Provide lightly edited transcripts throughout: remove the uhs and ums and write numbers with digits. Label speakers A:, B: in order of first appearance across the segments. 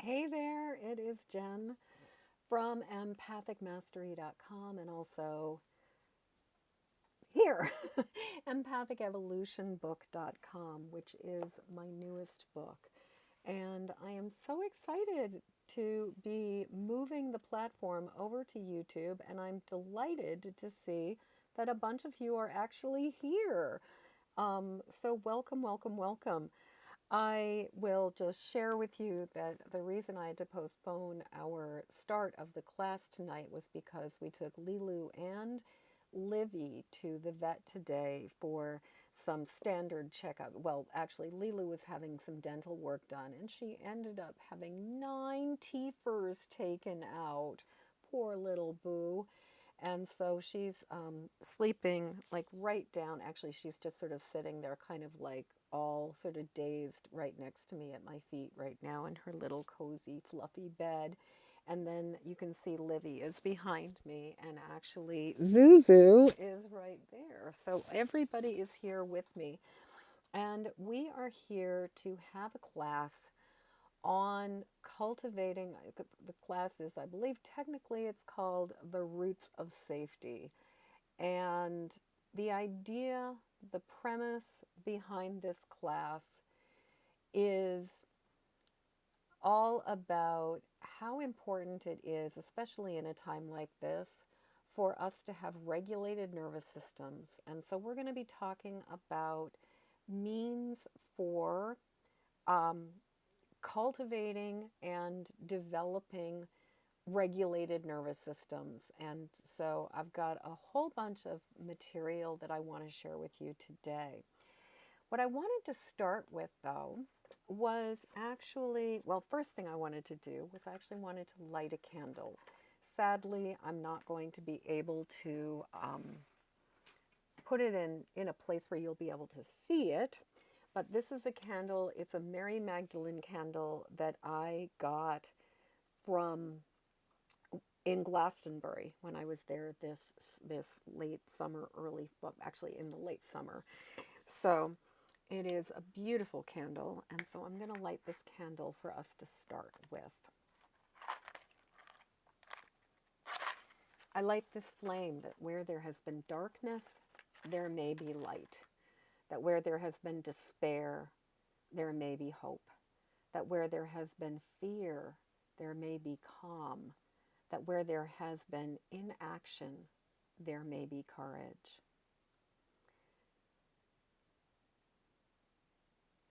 A: Hey there, it is Jen from empathicmastery.com and also here, empathicevolutionbook.com, which is my newest book. And I am so excited to be moving the platform over to YouTube, and I'm delighted to see that a bunch of you are actually here. So welcome, welcome, welcome. I will just share with you that the reason I had to postpone our start of the class tonight was because we took Lilu and Livy to the vet today for some standard checkup. Well, actually, Lilu was having some dental work done, and she ended up having 9 teethers taken out. Poor little boo. And so she's sleeping like right down. Actually, she's just sort of sitting there, kind of like all sort of dazed right next to me at my feet right now in her little cozy, fluffy bed. And then you can see Livy is behind me, and actually Zuzu is right there. So everybody is here with me. And we are here to have a class on cultivating. The class is, I believe, technically it's called The Roots of Safety. And the idea, the premise behind this class is all about how important it is, especially in a time like this, for us to have regulated nervous systems. And so we're going to be talking about means for cultivating and developing regulated nervous systems. And so I've got a whole bunch of material that I want to share with you today. What I wanted to start with, though, was actually, well, first thing I wanted to do was I actually wanted to light a candle. Sadly, I'm not going to be able to put it in a place where you'll be able to see it. But this is a candle. It's a Mary Magdalene candle that I got from in Glastonbury when I was there this late summer, actually in the late summer. So it is a beautiful candle, and so I'm going to light this candle for us to start with. I light this flame that where there has been darkness, there may be light. That where there has been despair, there may be hope. That where there has been fear, there may be calm. That where there has been inaction, there may be courage.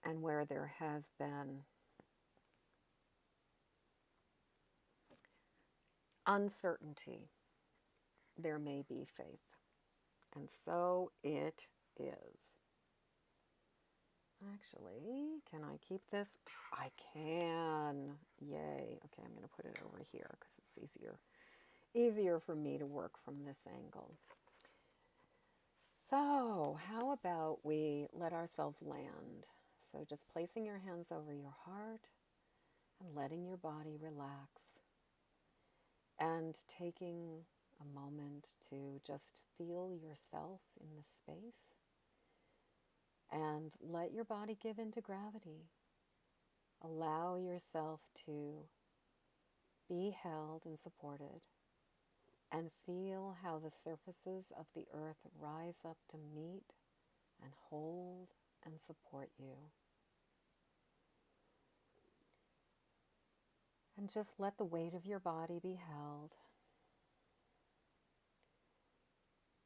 A: And where there has been uncertainty, there may be faith. And so it is. Actually, can I keep this? I can. Yay. Okay, I'm going to put it over here because it's easier for me to work from this angle. So how about we let ourselves land? So just placing your hands over your heart and letting your body relax and taking a moment to just feel yourself in the space and let your body give into gravity. Allow yourself to be held and supported, and feel how the surfaces of the earth rise up to meet and hold and support you. And just let the weight of your body be held.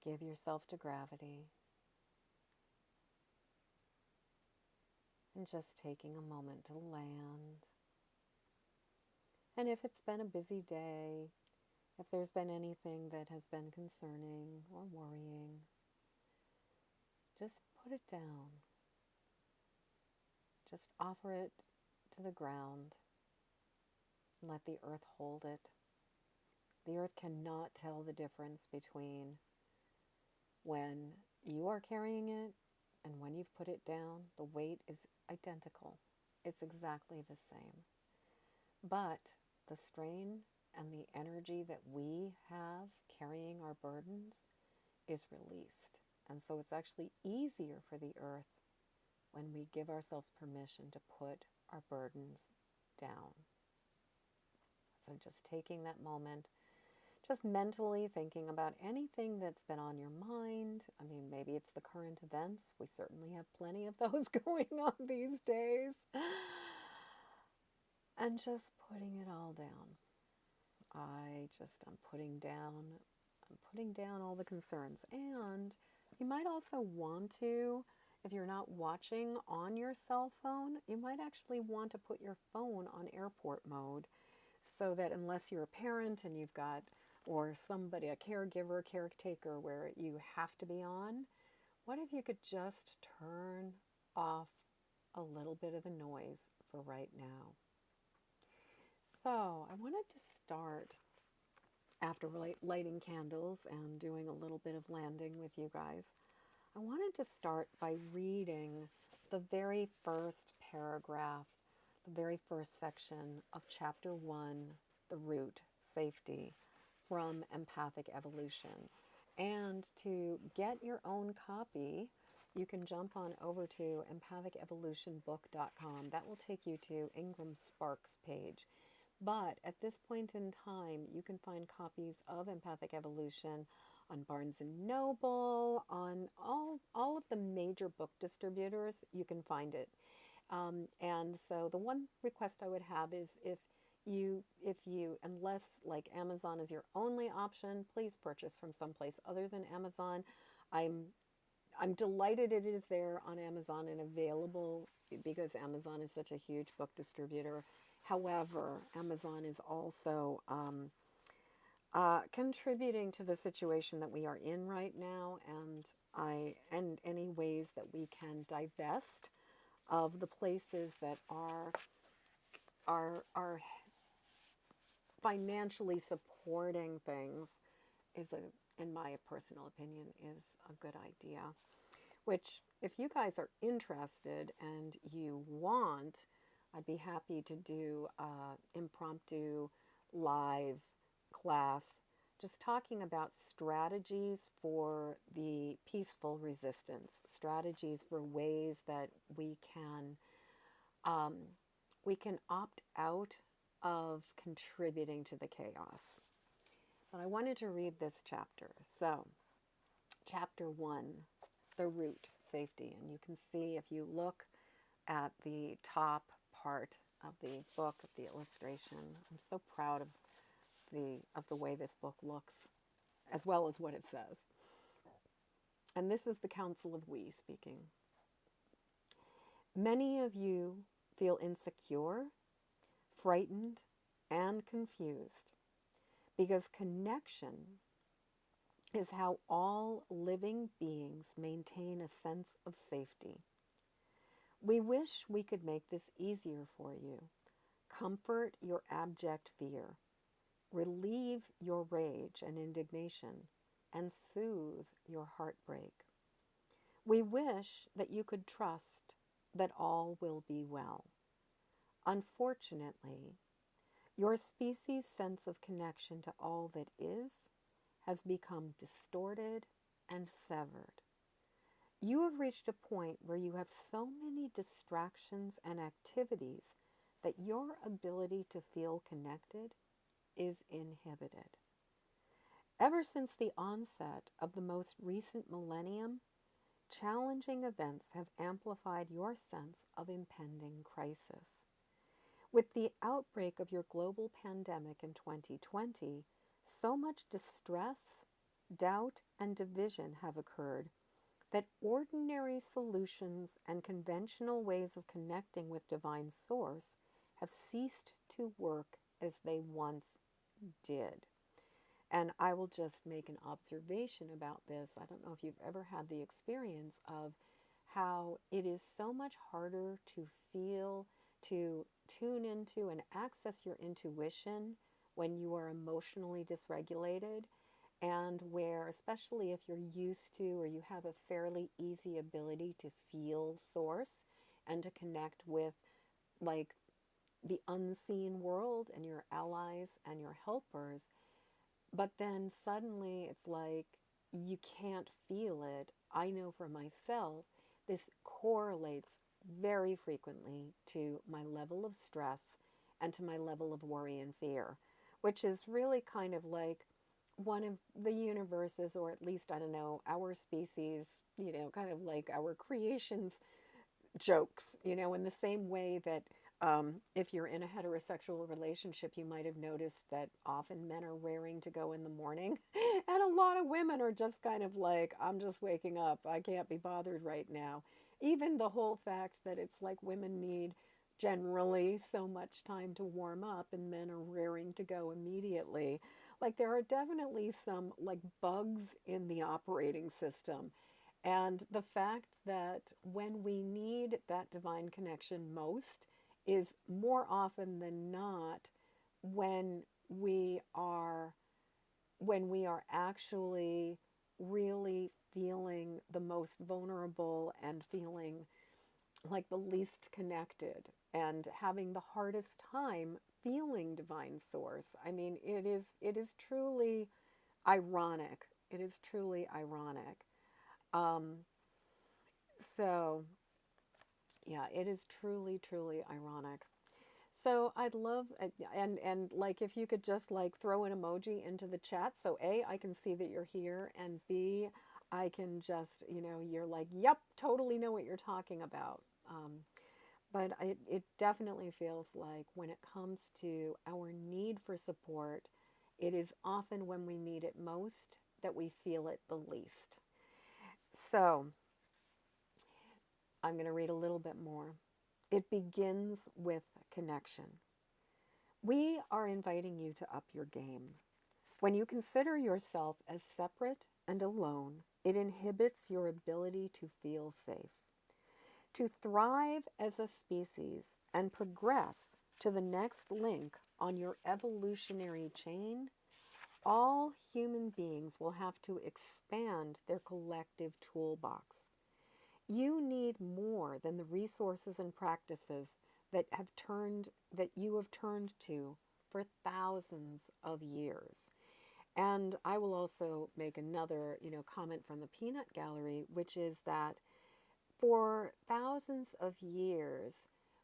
A: Give yourself to gravity. And just taking a moment to land. And if it's been a busy day, if there's been anything that has been concerning or worrying, just put it down. Just offer it to the ground. Let the earth hold it. The earth cannot tell the difference between when you are carrying it and when you've put it down. The weight is identical. It's exactly the same. But the strain and the energy that we have carrying our burdens is released. And so it's actually easier for the earth when we give ourselves permission to put our burdens down. So just taking that moment, just mentally thinking about anything that's been on your mind. I mean, maybe it's the current events. We certainly have plenty of those going on these days. And just putting it all down. I'm putting down all the concerns. And you might also want to, if you're not watching on your cell phone, you might actually want to put your phone on airport mode so that unless you're a parent and you've got, or somebody, a caregiver, caretaker, where you have to be on, what if you could just turn off a little bit of the noise for right now? So I wanted to start, after lighting candles and doing a little bit of landing with you guys, I wanted to start by reading the very first paragraph, the very first section of Chapter 1, The Root, Safety, from Empathic Evolution. And to get your own copy, you can jump on over to empathicevolutionbook.com. That will take you to Ingram Sparks' page. But at this point in time, you can find copies of Empathic Evolution on Barnes & Noble, on all of the major book distributors. You can find it. And so the one request I would have is if you, unless like Amazon is your only option, please purchase from someplace other than Amazon. I'm delighted it is there on Amazon and available because Amazon is such a huge book distributor. However, Amazon is also contributing to the situation that we are in right now, and any ways that we can divest of the places that are financially supporting things in my personal opinion, is a good idea. Which, if you guys are interested and you want, I'd be happy to do an impromptu live class just talking about strategies for the peaceful resistance, strategies for ways that we can opt out of contributing to the chaos. But I wanted to read this chapter. So, Chapter 1, The Root, Safety. And you can see if you look at the top part of the book, of the illustration, I'm so proud of the way this book looks, as well as what it says. And this is the Council of We speaking. Many of you feel insecure, frightened, and confused because connection is how all living beings maintain a sense of safety. We wish we could make this easier for you, comfort your abject fear, relieve your rage and indignation, and soothe your heartbreak. We wish that you could trust that all will be well. Unfortunately, your species' sense of connection to all that is has become distorted and severed. You have reached a point where you have so many distractions and activities that your ability to feel connected is inhibited. Ever since the onset of the most recent millennium, challenging events have amplified your sense of impending crisis. With the outbreak of your global pandemic in 2020, so much distress, doubt, and division have occurred that ordinary solutions and conventional ways of connecting with Divine Source have ceased to work as they once did. And I will just make an observation about this. I don't know if you've ever had the experience of how it is so much harder to feel, to tune into and access your intuition when you are emotionally dysregulated, and where, especially if you're used to or you have a fairly easy ability to feel Source and to connect with like the unseen world and your allies and your helpers, but then suddenly it's like you can't feel it. I know for myself, this correlates very frequently to my level of stress and to my level of worry and fear. which is really kind of like one of the universes, or at least, I don't know, our species, kind of like our creation's jokes, in the same way that if you're in a heterosexual relationship, you might have noticed that often men are raring to go in the morning. And a lot of women are just kind of like, I'm just waking up. I can't be bothered right now. Even the whole fact that it's like women need generally so much time to warm up and men are raring to go immediately. Like there are definitely some like bugs in the operating system. And the fact that when we need that divine connection most is more often than not when we are actually really feeling the most vulnerable and feeling like the least connected and having the hardest time feeling divine source. I mean, it is truly ironic. It is truly ironic. Um, so yeah, it is truly, truly ironic. So I'd love, and like if you could just like throw an emoji into the chat. So A, I can see that you're here, and B, I can just, you're like, yep, totally know what you're talking about. But it definitely feels like when it comes to our need for support, it is often when we need it most that we feel it the least. So I'm going to read a little bit more. It begins with connection. We are inviting you to up your game. When you consider yourself as separate and alone, it inhibits your ability to feel safe. To thrive as a species and progress to the next link on your evolutionary chain, all human beings will have to expand their collective toolbox. You need more than the resources and practices that you have turned to for thousands of years. And I will also make another, comment from the peanut gallery, which is that for thousands of years,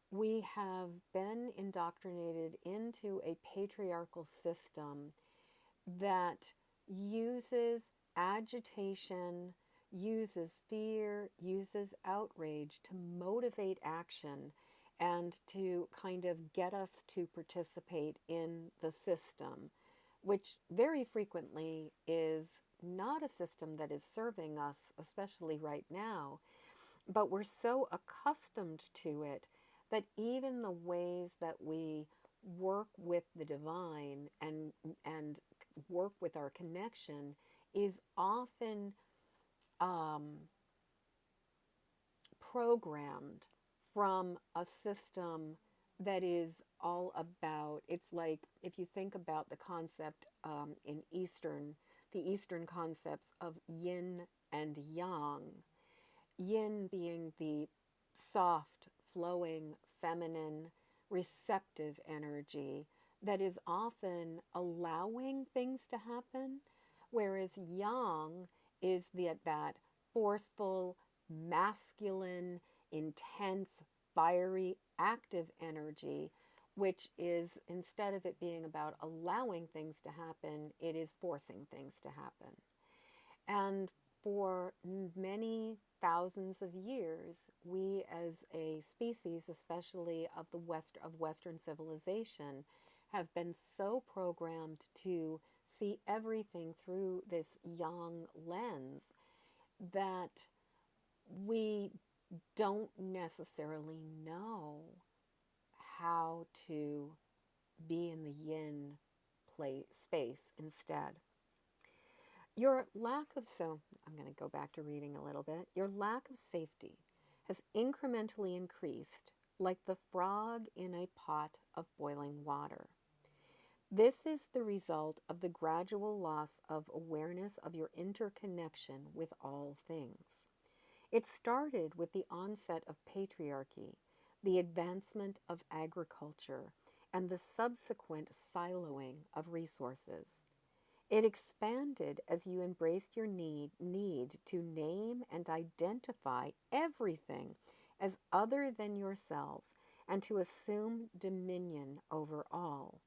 A: we have been indoctrinated into a patriarchal system that uses agitation, uses fear, uses outrage to motivate action and to kind of get us to participate in the system, which very frequently is not a system that is serving us, especially right now. But we're so accustomed to it that even the ways that we work with the divine and work with our connection is often programmed from a system that is all about, it's like if you think about the concept the Eastern concepts of yin and yang, yin being the soft, flowing, feminine, receptive energy that is often allowing things to happen, whereas yang is that forceful, masculine, intense, fiery, active energy, which is, instead of it being about allowing things to happen, it is forcing things to happen. And for many thousands of years, we as a species, especially of Western civilization, have been so programmed to see everything through this yang lens that we don't necessarily know how to be in the yin space instead. Your lack of, so I'm going to go back to reading a little bit. Your lack of safety has incrementally increased like the frog in a pot of boiling water. This is the result of the gradual loss of awareness of your interconnection with all things. It started with the onset of patriarchy, the advancement of agriculture, and the subsequent siloing of resources. It expanded as you embraced your need to name and identify everything as other than yourselves and to assume dominion over all.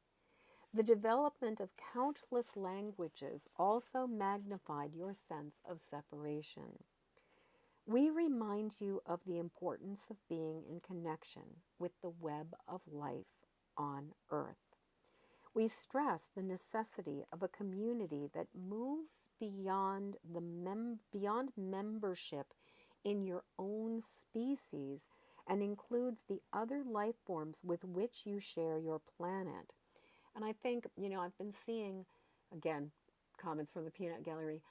A: The development of countless languages also magnified your sense of separation. We remind you of the importance of being in connection with the web of life on Earth. We stress the necessity of a community that moves beyond membership in your own species and includes the other life forms with which you share your planet. And I think, I've been seeing, again, comments from the Peanut Gallery,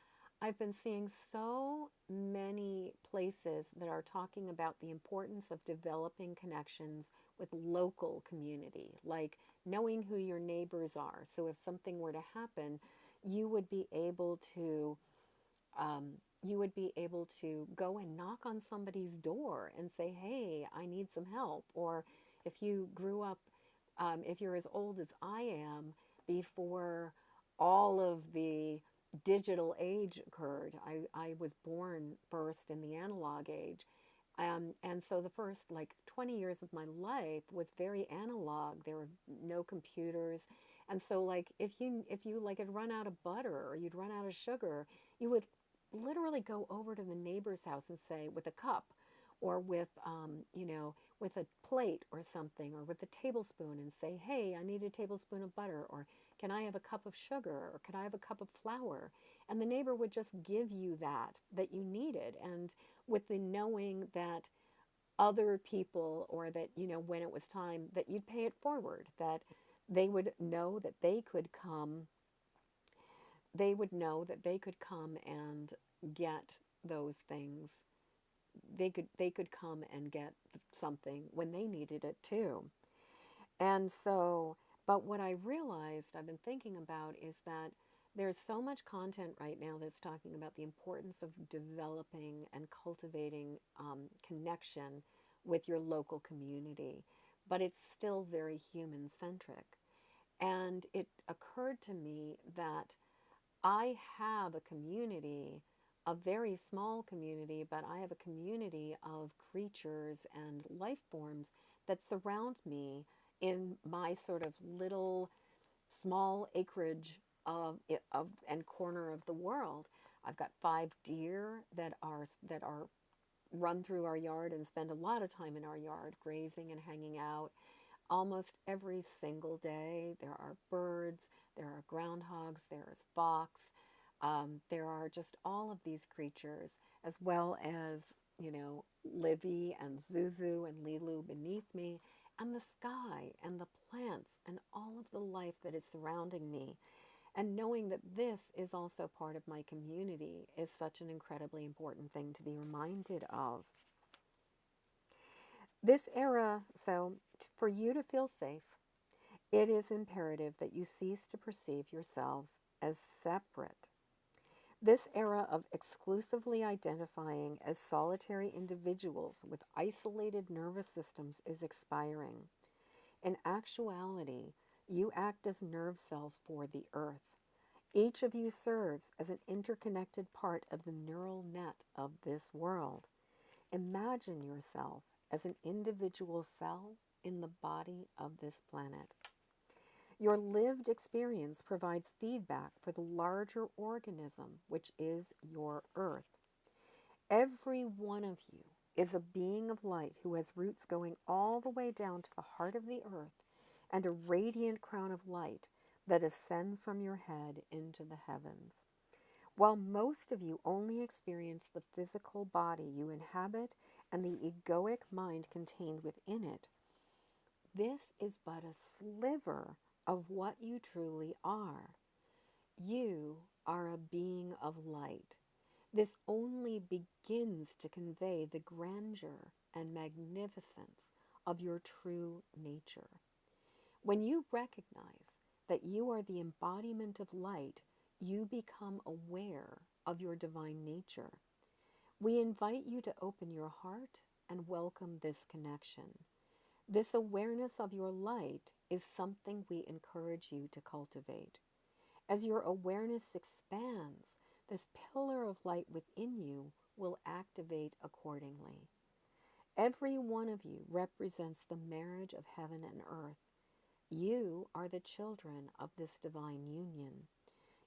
A: I've been seeing so many places that are talking about the importance of developing connections with local community, like knowing who your neighbors are. So if something were to happen, you would be able to go and knock on somebody's door and say, hey, I need some help. Or if you grew up, if you're as old as I am, before all of the digital age occurred, I was born first in the analog age. And so the first like 20 years of my life was very analog. There were no computers. And so like if you like had run out of butter or you'd run out of sugar, you would literally go over to the neighbor's house and say, with a cup or with a plate or something, or with a tablespoon, and say, hey, I need a tablespoon of butter, or can I have a cup of sugar, or can I have a cup of flour? And the neighbor would just give you that you needed. And with the knowing that other people, or that, when it was time, that you'd pay it forward, that they would know that they could come and get those things. They could come and get something when they needed it too. And so, but what I realized, I've been thinking about, is that there's so much content right now that's talking about the importance of developing and cultivating connection with your local community, but it's still very human centric. And it occurred to me that I have a community, a very small community, but I have a community of creatures and life forms that surround me in my sort of little small acreage of and corner of the world. I've got 5 deer that are run through our yard and spend a lot of time in our yard grazing and hanging out almost every single day. There are birds, there are groundhogs, there is fox, there are just all of these creatures, as well as, Livy and Zuzu and Lilu beneath me, and the sky and the plants and all of the life that is surrounding me. And knowing that this is also part of my community is such an incredibly important thing to be reminded of. This era, so for you to feel safe, it is imperative that you cease to perceive yourselves as separate. This era of exclusively identifying as solitary individuals with isolated nervous systems is expiring. In actuality, you act as nerve cells for the earth. Each of you serves as an interconnected part of the neural net of this world. Imagine yourself as an individual cell in the body of this planet. Your lived experience provides feedback for the larger organism, which is your Earth. Every one of you is a being of light who has roots going all the way down to the heart of the earth and a radiant crown of light that ascends from your head into the heavens. While most of you only experience the physical body you inhabit and the egoic mind contained within it, this is but a sliver of what you truly are. You are a being of light. This only begins to convey the grandeur and magnificence of your true nature. When you recognize that you are the embodiment of light, you become aware of your divine nature. We invite you to open your heart and welcome this connection. This awareness of your light is something we encourage you to cultivate. As your awareness expands, this pillar of light within you will activate accordingly. Every one of you represents the marriage of heaven and earth. You are the children of this divine union.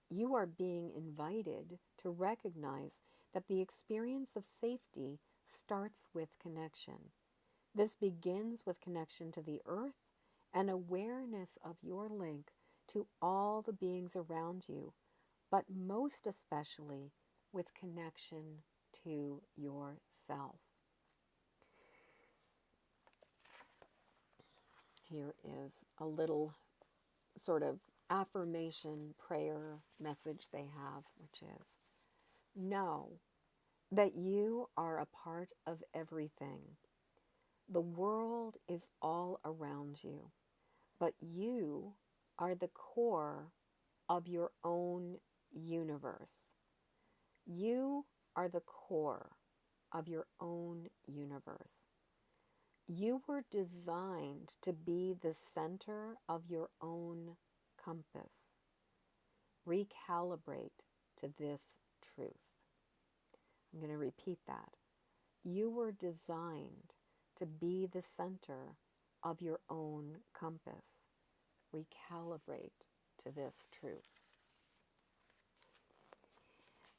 A: You are being invited to recognize that the experience of safety starts with connection. This begins with connection to the earth and awareness of your link to all the beings around you, but most especially with connection to yourself. Here is a little sort of affirmation prayer message they have, which is, know that you are a part of everything. The world is all around you, but you are the core of your own universe. You are the core of your own universe. You were designed to be the center of your own compass. Recalibrate to this truth. I'm going to repeat that. You were designed to be the center of your own compass. Recalibrate to this truth.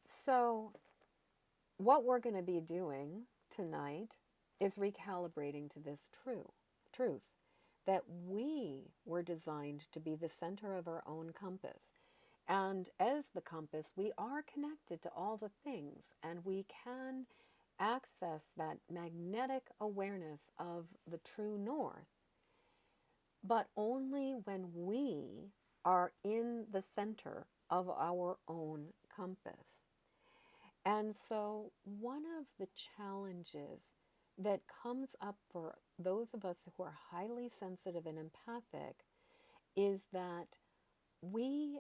A: So, what we're going to be doing tonight is recalibrating to this truth that we were designed to be the center of our own compass. And as the compass, we are connected to all the things, and we can access that magnetic awareness of the true north, but only when we are in the center of our own compass. And so one of the challenges that comes up for those of us who are highly sensitive and empathic is that we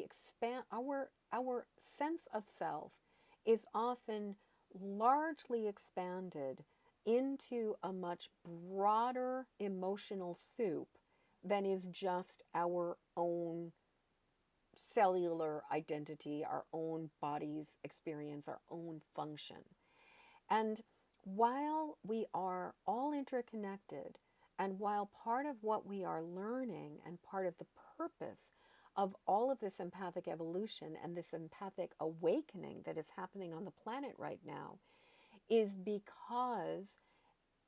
A: expand our sense of self is often largely expanded into a much broader emotional soup than is just our own cellular identity, our own body's experience, our own function. And while we are all interconnected, and while part of what we are learning and part of the purpose of all of this empathic evolution and this empathic awakening that is happening on the planet right now is because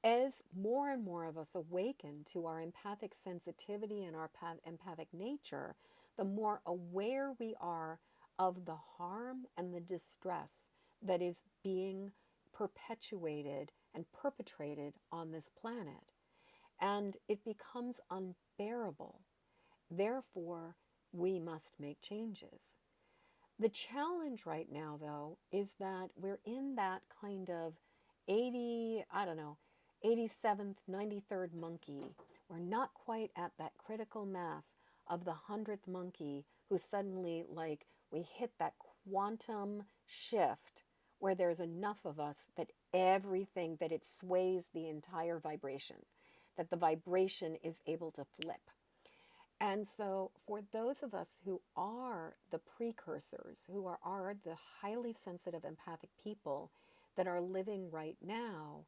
A: as more and more of us awaken to our empathic sensitivity and our empathic nature, the more aware we are of the harm and the distress that is being perpetuated and perpetrated on this planet. And it becomes unbearable. Therefore, we must make changes. The challenge right now, though, is that we're in that kind of 87th, 93rd monkey. We're not quite at that critical mass of the 100th monkey who suddenly, like, we hit that quantum shift where there's enough of us that everything, that it sways the entire vibration, that the vibration is able to flip. And so for those of us who are the precursors, who are the highly sensitive empathic people that are living right now,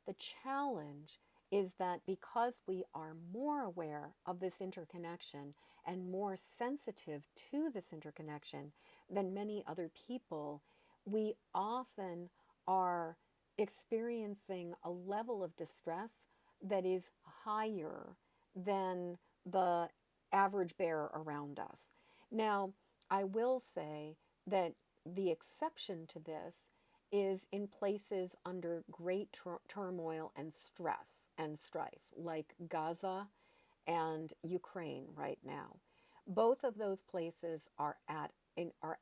A: the challenge is that because we are more aware of this interconnection and more sensitive to this interconnection than many other people, we often are experiencing a level of distress that is higher than the average bear around us. Now, I will say that the exception to this is in places under great turmoil and stress and strife, like Gaza and Ukraine right now. Both of those places are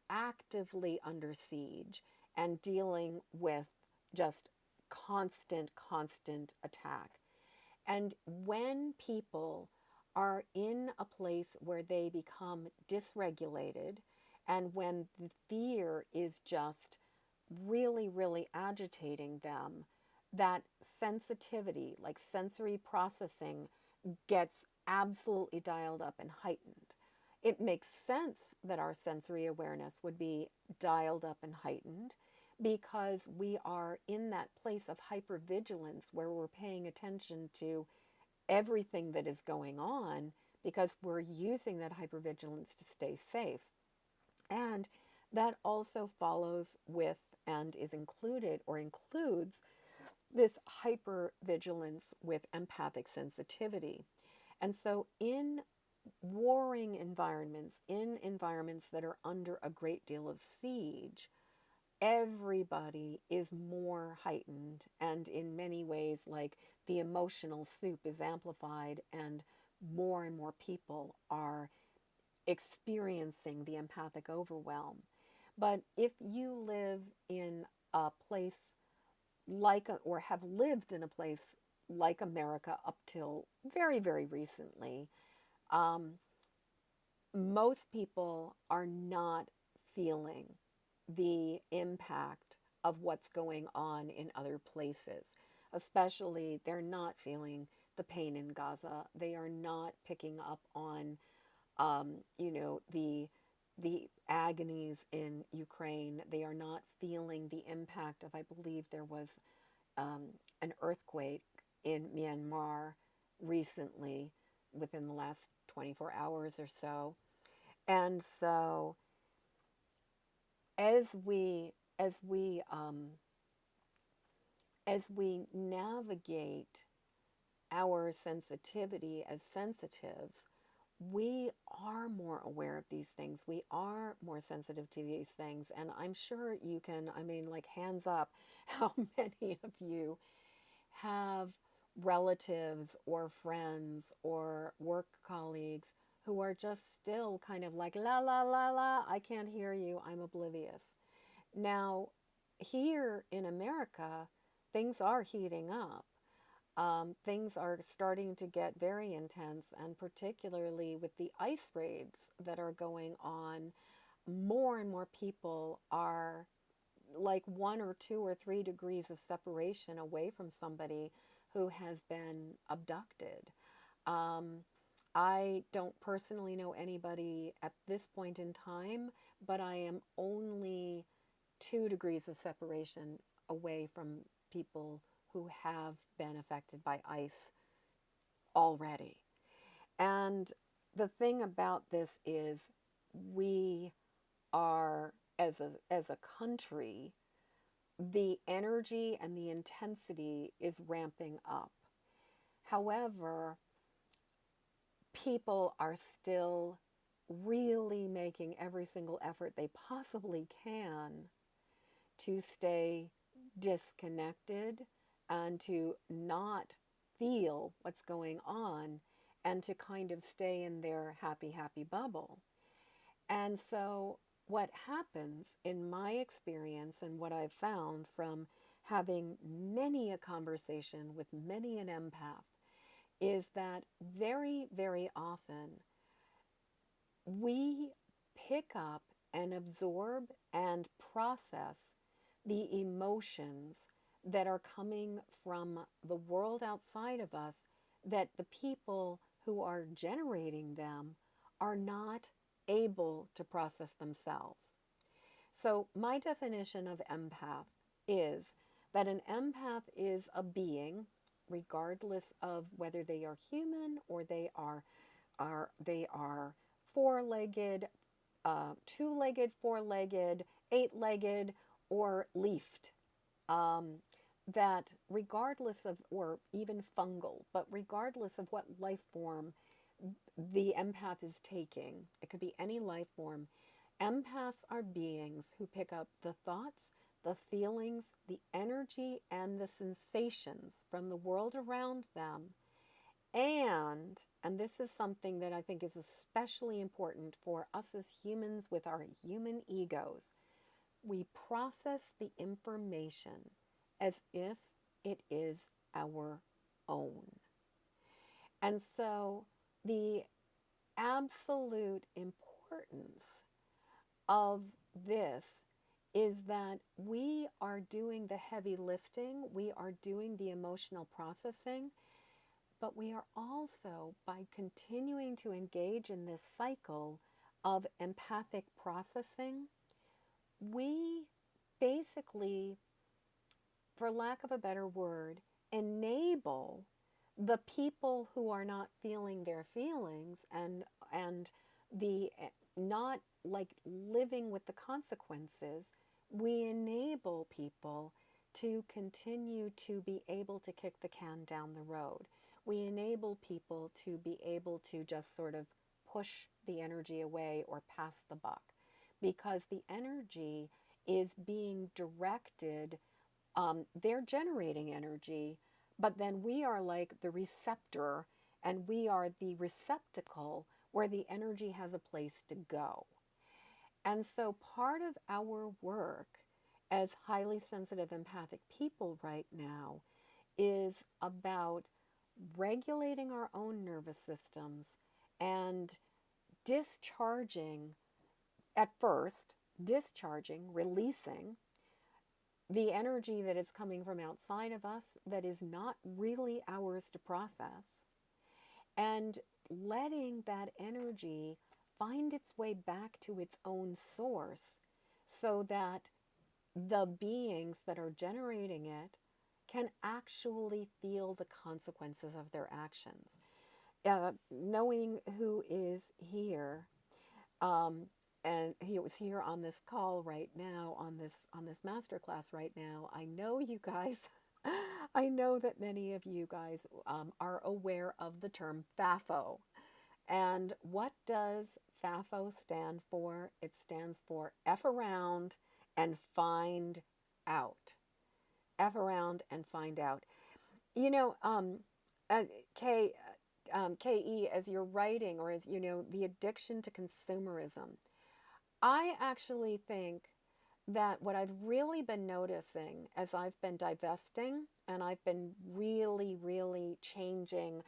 A: actively under siege and dealing with just constant attack. And when people are in a place where they become dysregulated and when the fear is just really agitating them, that sensitivity, like sensory processing, gets absolutely dialed up and heightened. It makes sense that our sensory awareness would be dialed up and heightened because we are in that place of hypervigilance where we're paying attention to everything that is going on because we're using that hypervigilance to stay safe. And that also follows with and is included or includes this hypervigilance with empathic sensitivity. And so, in warring environments, in environments that are under a great deal of siege, everybody is more heightened. And in many ways, like the emotional soup is amplified, and more people are experiencing the empathic overwhelm. But if you live in a place or have lived in a place like America up till very, very recently, um, most people are not feeling the impact of what's going on in other places. Especially, they're not feeling the pain in Gaza. They are not picking up on, the agonies in Ukraine. They are not feeling the impact of, I believe there was an earthquake in Myanmar recently, within the last 24 hours or so. And so, as we as we as we navigate our sensitivity as sensitives, we are more aware of these things. We are more sensitive to these things. And I'm sure you can, I mean, like, hands up, how many of you have relatives or friends or work colleagues who are just still kind of like, la, la, la, la, I can't hear you, I'm oblivious. Now, here in America, things are heating up. Things are starting to get very intense, and particularly with the ice raids that are going on, more and more people are like 1 or 2 or 3 degrees of separation away from somebody who has been abducted. Um, I don't personally know anybody at this point in time, but I am only 2 degrees of separation away from people who have been affected by ice already. And the thing about this is, we are, as a country, the energy and the intensity is ramping up. However, people are still really making every single effort they possibly can to stay disconnected and to not feel what's going on, and to kind of stay in their happy, happy bubble. And so, what happens in my experience and what I've found from having many a conversation with many an empath is that very, very often we pick up and absorb and process the emotions that are coming from the world outside of us, that the people who are generating them are not able to process themselves. So, my definition of empath is that an empath is a being, regardless of whether they are human or they are four-legged, two-legged, four-legged, eight-legged, or leafed. That regardless of, or even fungal, but regardless of what life form the empath is taking, it could be any life form. Empaths are beings who pick up the thoughts, the feelings, the energy, and the sensations from the world around them. And this is something that I think is especially important for us as humans with our human egos, we process the information as if it is our own. And so, the absolute importance of this is that we are doing the heavy lifting, we are doing the emotional processing, but we are also, by continuing to engage in this cycle of empathic processing, we basically, for lack of a better word, enable the people who are not feeling their feelings and the not like living with the consequences, we enable people to continue to be able to kick the can down the road. We enable people to be able to just sort of push the energy away or pass the buck because the energy is being directed. They're generating energy, but then we are like the receptor and we are the receptacle where the energy has a place to go. And so part of our work as highly sensitive empathic people right now is about regulating our own nervous systems and discharging, at first, discharging, releasing the energy that is coming from outside of us that is not really ours to process, and letting that energy find its way back to its own source so that the beings that are generating it can actually feel the consequences of their actions. Knowing who is here, um, and he was here on this call right now, on this masterclass right now. I know you guys, I know that many of you guys are aware of the term FAFO. And what does FAFO stand for? It stands for F around and find out. F around and find out. You know, uh, K, KE, as you're writing, or as you know, the addiction to consumerism. I actually think that what I've really been noticing as I've been divesting and I've been really, really changing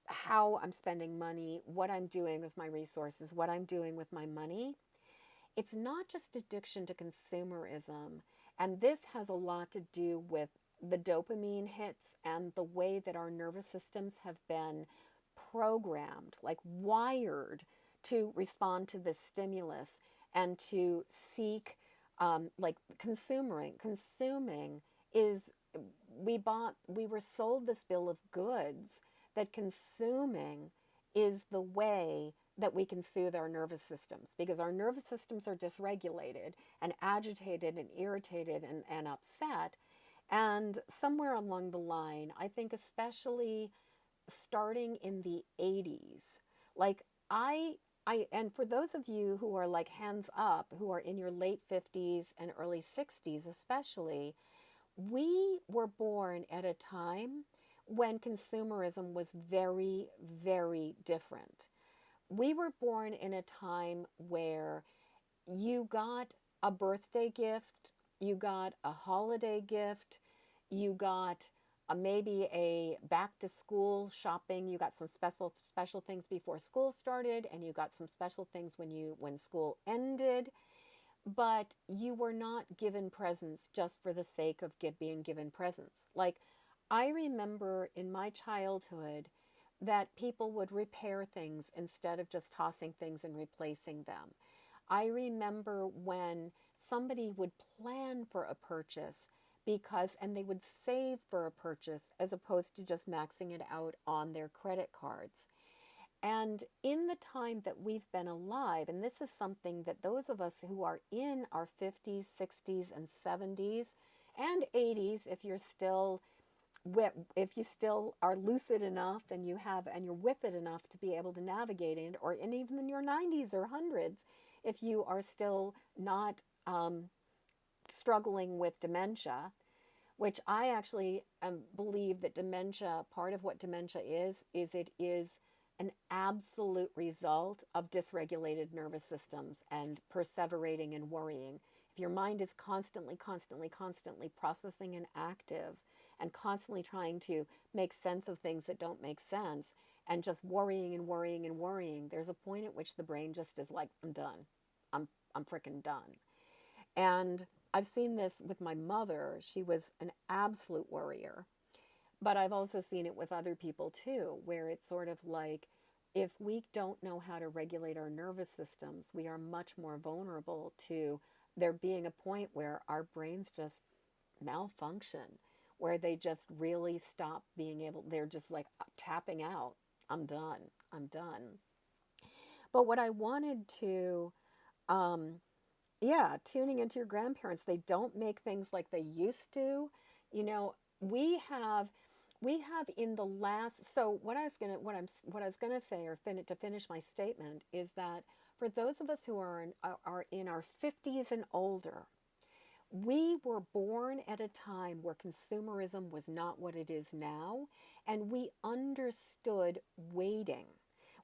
A: how I'm spending money, what I'm doing with my resources, what I'm doing with my money, it's not just addiction to consumerism. And this has a lot to do with the dopamine hits and the way that our nervous systems have been programmed, like wired to respond to this stimulus and to seek, like consuming is, we were sold this bill of goods that consuming is the way that we can soothe our nervous systems, because our nervous systems are dysregulated and agitated and irritated and upset. And somewhere along the line, I think especially starting in the 80s, like and for those of you who are like hands up, who are in your late 50s and early 60s especially, we were born at a time when consumerism was very, very different. We were born in a time where you got a birthday gift, you got a holiday gift, you got maybe a back to school shopping, you got some special things before school started, and you got some special things when school ended. But you were not given presents just for the sake of being given presents. Like, I remember in my childhood that people would repair things instead of just tossing things and replacing them. I remember when somebody would plan for a purchase and they would save for a purchase as opposed to just maxing it out on their credit cards. And in the time that we've been alive, and this is something that those of us who are in our 50s, 60s, and 70s, and 80s, if you still are lucid enough and you're with it enough to be able to navigate it, or and even in your 90s or hundreds, if you are still not struggling with dementia, which I actually believe that dementia, part of what dementia is it is an absolute result of dysregulated nervous systems and perseverating and worrying. If your mind is constantly processing and active and constantly trying to make sense of things that don't make sense and just worrying and worrying and worrying, there's a point at which the brain just is like, I'm done. I'm freaking done. And I've seen this with my mother. She was an absolute worrier. But I've also seen it with other people too, where it's sort of like, if we don't know how to regulate our nervous systems, we are much more vulnerable to there being a point where our brains just malfunction, where they just really stop being able, they're just like tapping out. I'm done. I'm done. But what I wanted to, um, yeah, tuning into your grandparents, they don't make things like they used to. You know, we have we have in the last, so what I was gonna say, or to finish my statement, is that for those of us who are in our 50s and older, we were born at a time where consumerism was not what it is now, and we understood waiting.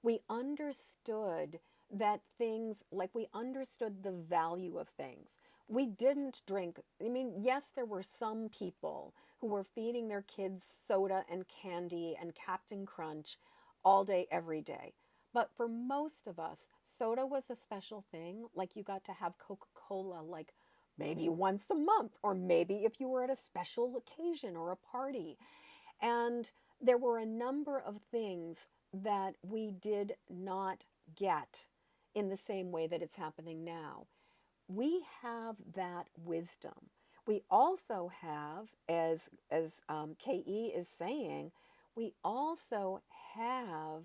A: We understood that things, like we understood the value of things. We didn't drink. I mean, yes, there were some people who were feeding their kids soda and candy and Captain Crunch all day, every day. But for most of us, soda was a special thing. Like you got to have Coca Cola like maybe once a month, or maybe if you were at a special occasion or a party. And there were a number of things that we did not get in the same way that it's happening now. We have that wisdom. We also have, as Ke is saying, we also have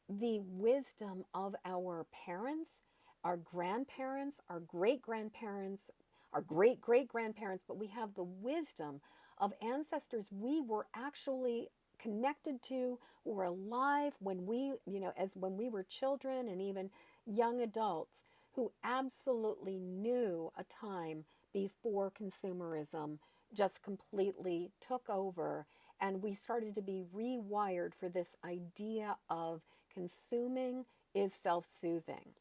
A: the wisdom of our parents, our grandparents, our great grandparents, our great great grandparents, but we have the wisdom of ancestors we were actually connected to, who were alive when we, as when we were children and even young adults, who absolutely knew a time before consumerism just completely took over, and we started to be rewired for this idea of consuming is self soothing.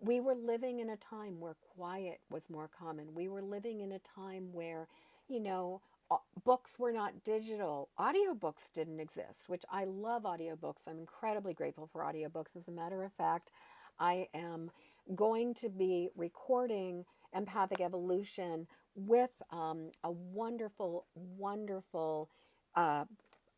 A: We were living in a time where quiet was more common. We were living in a time where, you know, books were not digital. Audiobooks didn't exist, which I love audiobooks. I'm incredibly grateful for audiobooks. As a matter of fact, I am going to be recording Empathic Evolution with a wonderful, wonderful uh,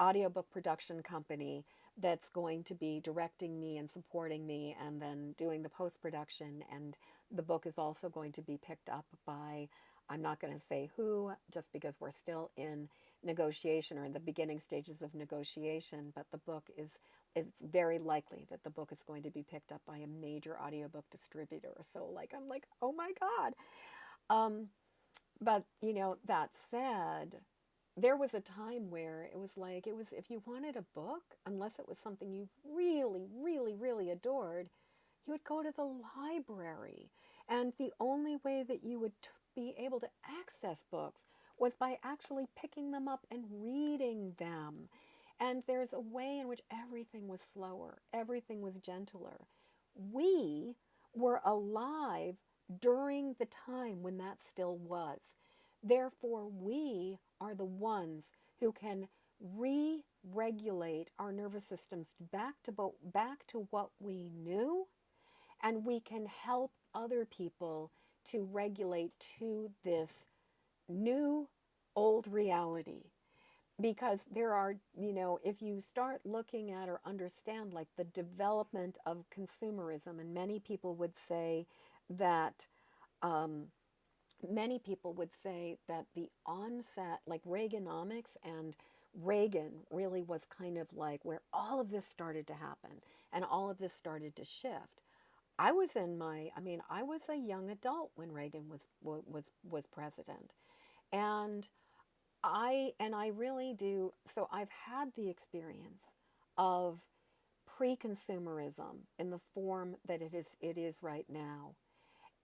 A: audiobook production company that's going to be directing me and supporting me and then doing the post production. And the book is also going to be picked up by, I'm not going to say who, just because we're still in negotiation or in the beginning stages of negotiation, but the book is, it's very likely that the book is going to be picked up by a major audiobook distributor. So like, I'm like, oh my God. Um, but that said, there was a time where it was like, it was, if you wanted a book, unless it was something you really, really, really adored, you would go to the library. And the only way that you would be able to access books was by actually picking them up and reading them. And there's a way in which everything was slower, everything was gentler. We were alive during the time when that still was. Therefore, we are the ones who can re-regulate our nervous systems back to what we knew, and we can help other people to regulate to this new old reality. Because there are, if you start looking at or understand like the development of consumerism, and many people would say that um, the onset, like Reaganomics, and Reagan really was kind of like where all of this started to happen and all of this started to shift. I was a young adult when Reagan was president, and I really do. So I've had the experience of pre-consumerism in the form that it is right now,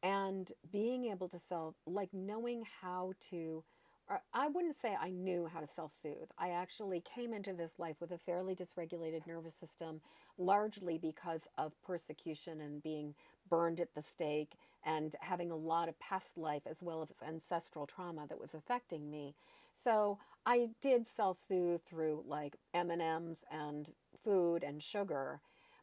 A: and being able to like knowing how to, or I wouldn't say I knew how to self-soothe. I actually came into this life with a fairly dysregulated nervous system, largely because of persecution and being burned at the stake and having a lot of past life as well as ancestral trauma that was affecting me. So I did self-soothe through like M&Ms and food and sugar.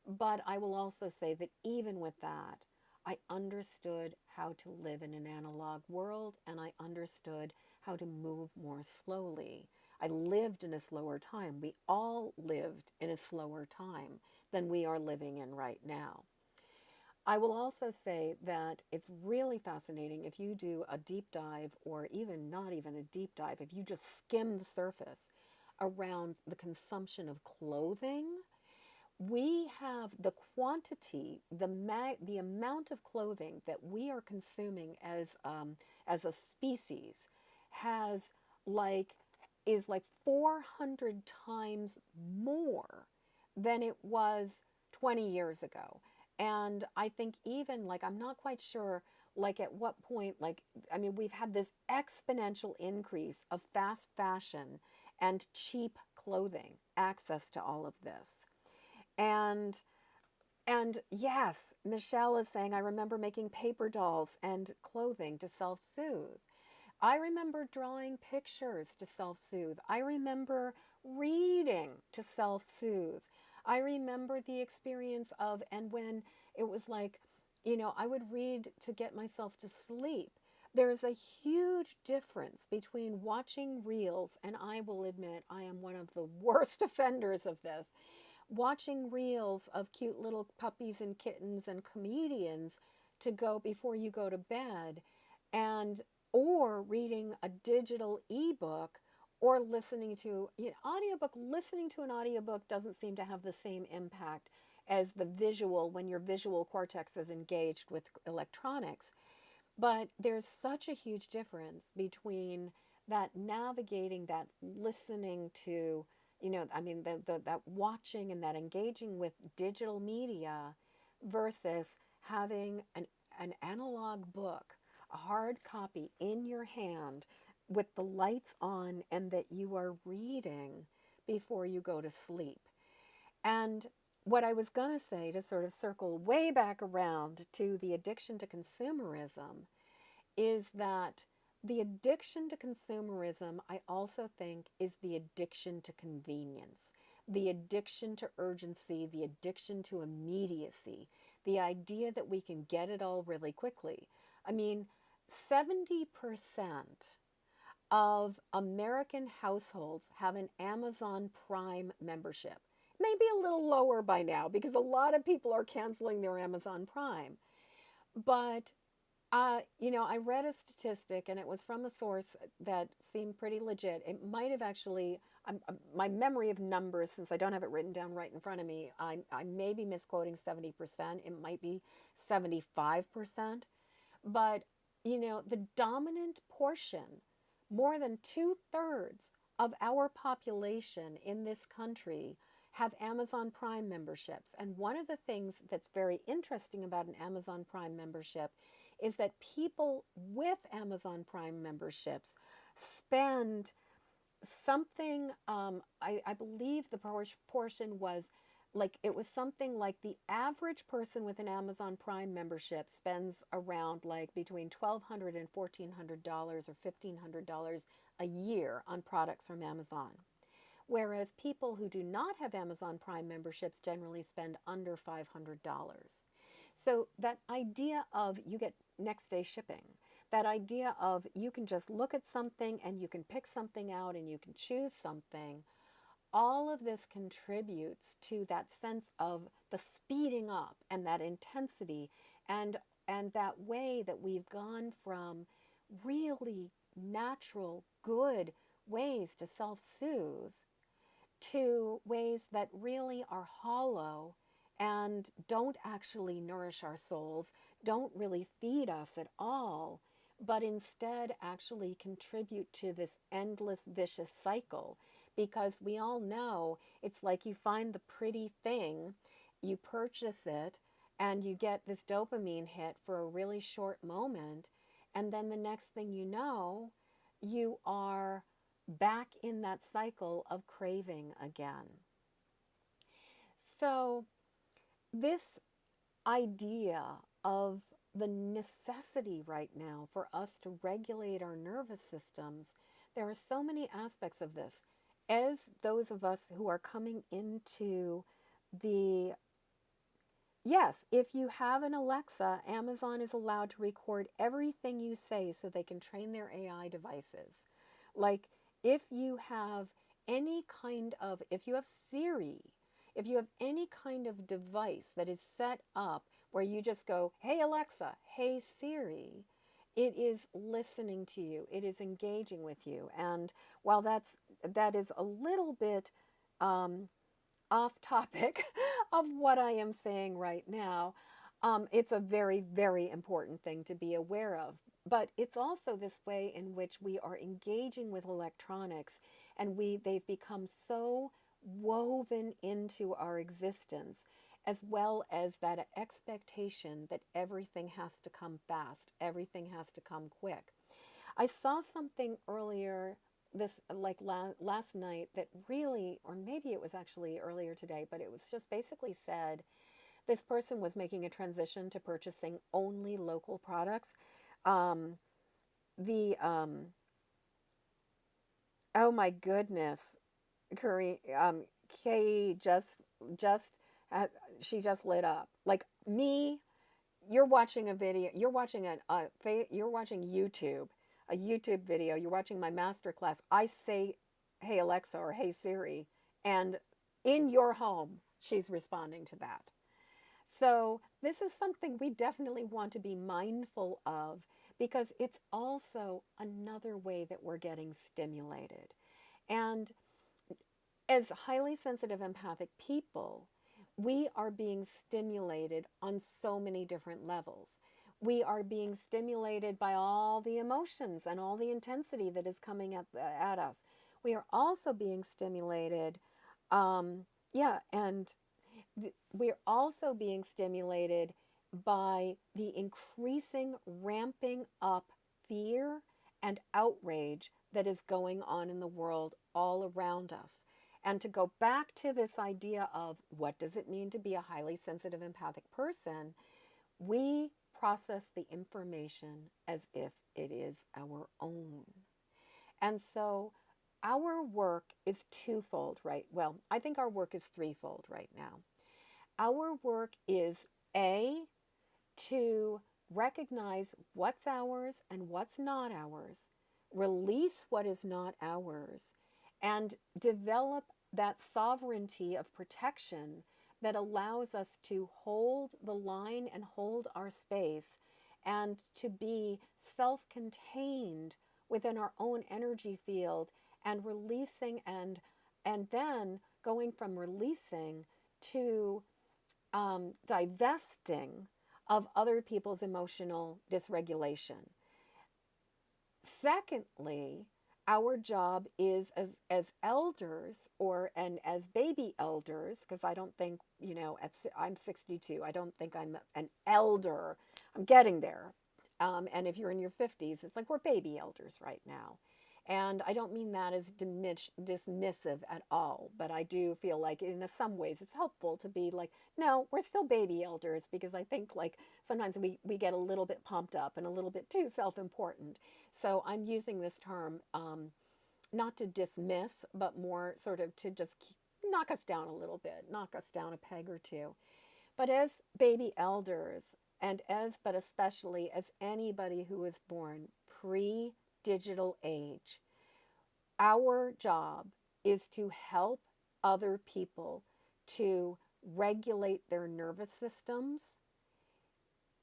A: But I will also say that even with that, I understood how to live in an analog world, and I understood how to move more slowly. I lived in a slower time. We all lived in a slower time than we are living in right now. I will also say that it's really fascinating if you do a deep dive, or even not even a deep dive, if you just skim the surface around the consumption of clothing. We have the quantity, the amount of clothing that we are consuming as a species has like is like 400 times more than it was 20 years ago. And I think even like, I'm not quite sure like at what point, like, I mean, we've had this exponential increase of fast fashion and cheap clothing, access to all of this. And and yes, Michelle is saying, I remember making paper dolls and clothing to self-soothe. I remember drawing pictures to self-soothe. I remember reading to self-soothe. I remember the experience of, and when it was like, I would read to get myself to sleep. There's a huge difference between watching reels, and I will admit I am one of the worst offenders of this, watching reels of cute little puppies and kittens and comedians to go before you go to bed, and or reading a digital ebook, or listening to audiobook. Listening to an audiobook doesn't seem to have the same impact as the visual when your visual cortex is engaged with electronics. But there's such a huge difference between that navigating, that listening to, I mean, that watching and that engaging with digital media versus having an analog book, a hard copy in your hand with the lights on, and that you are reading before you go to sleep. And what I was going to say, to sort of circle way back around to the addiction to consumerism, is that the addiction to consumerism, I also think, is the addiction to convenience, the addiction to urgency, the addiction to immediacy, the idea that we can get it all really quickly. I mean, 70% of American households have an Amazon Prime membership. Maybe a little lower by now because a lot of people are canceling their Amazon Prime. But I read a statistic, and it was from a source that seemed pretty legit. It might have actually, my memory of numbers, since I don't have it written down right in front of me, I may be misquoting 70%. It might be 75%. But, the dominant portion, more than 2/3 of our population in this country have Amazon Prime memberships. And one of the things that's very interesting about an Amazon Prime membership is that people with Amazon Prime memberships spend something, I believe the portion was like, it was something like the average person with an Amazon Prime membership spends around like between $1,200 and $1,400 or $1,500 a year on products from Amazon. Whereas people who do not have Amazon Prime memberships generally spend under $500. So that idea of you get next day shipping, that idea of you can just look at something and you can pick something out and you can choose something, all of this contributes to that sense of the speeding up and that intensity, and that way that we've gone from really natural, good ways to self-soothe to ways that really are hollow and don't actually nourish our souls, don't really feed us at all, but instead actually contribute to this endless vicious cycle. Because we all know it's like you find the pretty thing, you purchase it, and you get this dopamine hit for a really short moment, and then the next thing you know, you are back in that cycle of craving again. So this idea of the necessity right now for us to regulate our nervous systems, there are so many aspects of this. As those of us who are coming into the, yes, if you have an Alexa, Amazon is allowed to record everything you say so they can train their AI devices. Like if you have any kind of, if you have Siri, if you have any kind of device that is set up where you just go, hey Alexa, hey Siri, it is listening to you, it is engaging with you. And while that is a little bit off topic of what I am saying right now, it's a very, very important thing to be aware of. But it's also this way in which we are engaging with electronics, and they've become so woven into our existence, as well as that expectation that everything has to come fast, everything has to come quick. I saw something earlier this like last night that really, or maybe it was actually earlier today, but it was just basically said this person was making a transition to purchasing only local products. Um, the Oh my goodness, Curry, Kay just she just lit up like me. You're watching a video. You're watching YouTube, a YouTube video. You're watching my masterclass. I say, "Hey Alexa" or "Hey Siri," and in your home, she's responding to that. So this is something we definitely want to be mindful of, because it's also another way that we're getting stimulated. And as highly sensitive empathic people, we are being stimulated on so many different levels. We are being stimulated by all the emotions and all the intensity that is coming at us. We are also being stimulated, yeah, and we're also being stimulated by the increasing ramping up fear and outrage that is going on in the world all around us. And to go back to this idea of what does it mean to be a highly sensitive empathic person, we process the information as if it is our own. And so our work is twofold, right? Well, I think our work is threefold right now. Our work is A, to recognize what's ours and what's not ours, release what is not ours, and develop that sovereignty of protection that allows us to hold the line and hold our space, and to be self-contained within our own energy field, and releasing and then going from releasing to divesting of other people's emotional dysregulation. Secondly, our job is as elders, and as baby elders, because I don't think, I'm 62. I don't think I'm an elder. I'm getting there. And if you're in your 50s, it's like we're baby elders right now. And I don't mean that as dismissive at all, but I do feel like in some ways it's helpful to be like, no, we're still baby elders, because I think like sometimes we get a little bit pumped up and a little bit too self-important. So I'm using this term not to dismiss, but more sort of to just knock us down a little bit, knock us down a peg or two. But as baby elders, but especially as anybody who was born pre-digital age, our job is to help other people to regulate their nervous systems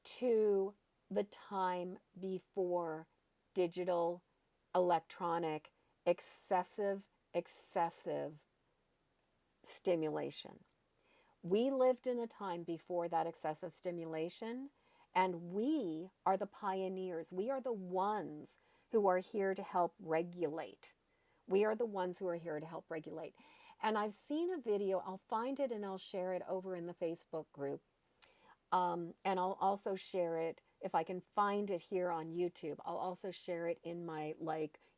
A: to the time before digital, electronic, excessive stimulation. We lived in a time before that excessive stimulation, and we are the pioneers. We are the ones who are here to help regulate. We are the ones who are here to help regulate. And I've seen a video, I'll find it and I'll share it over in the Facebook group. And I'll also share it, if I can find it here on YouTube, I'll also share it in my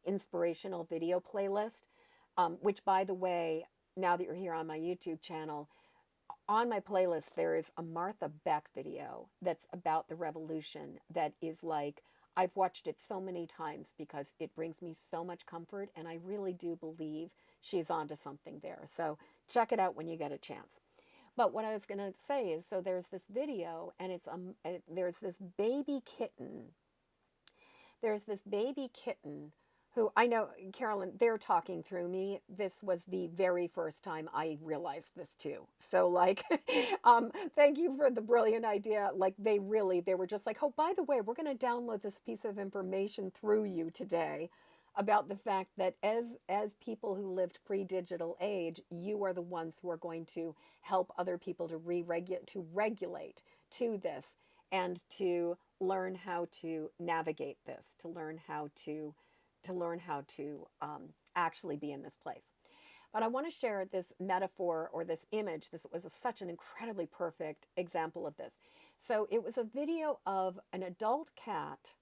A: inspirational video playlist, which, by the way, now that you're here on my YouTube channel, on my playlist, there is a Martha Beck video that's about the revolution that is I've watched it so many times because it brings me so much comfort, and I really do believe she's onto something there. So check it out when you get a chance. But what I was going to say is, so there's this video, and there's this baby kitten. There's this baby kitten who I know, Carolyn, they're talking through me. This was the very first time I realized this too. So like, thank you for the brilliant idea. Like they were just like, oh, by the way, we're going to download this piece of information through you today about the fact that as people who lived pre-digital age, you are the ones who are going to help other people to regulate to this and to learn how to navigate this, to learn how to actually be in this place. But I want to share this metaphor or this image. This was such an incredibly perfect example of this. So it was a video of an adult cat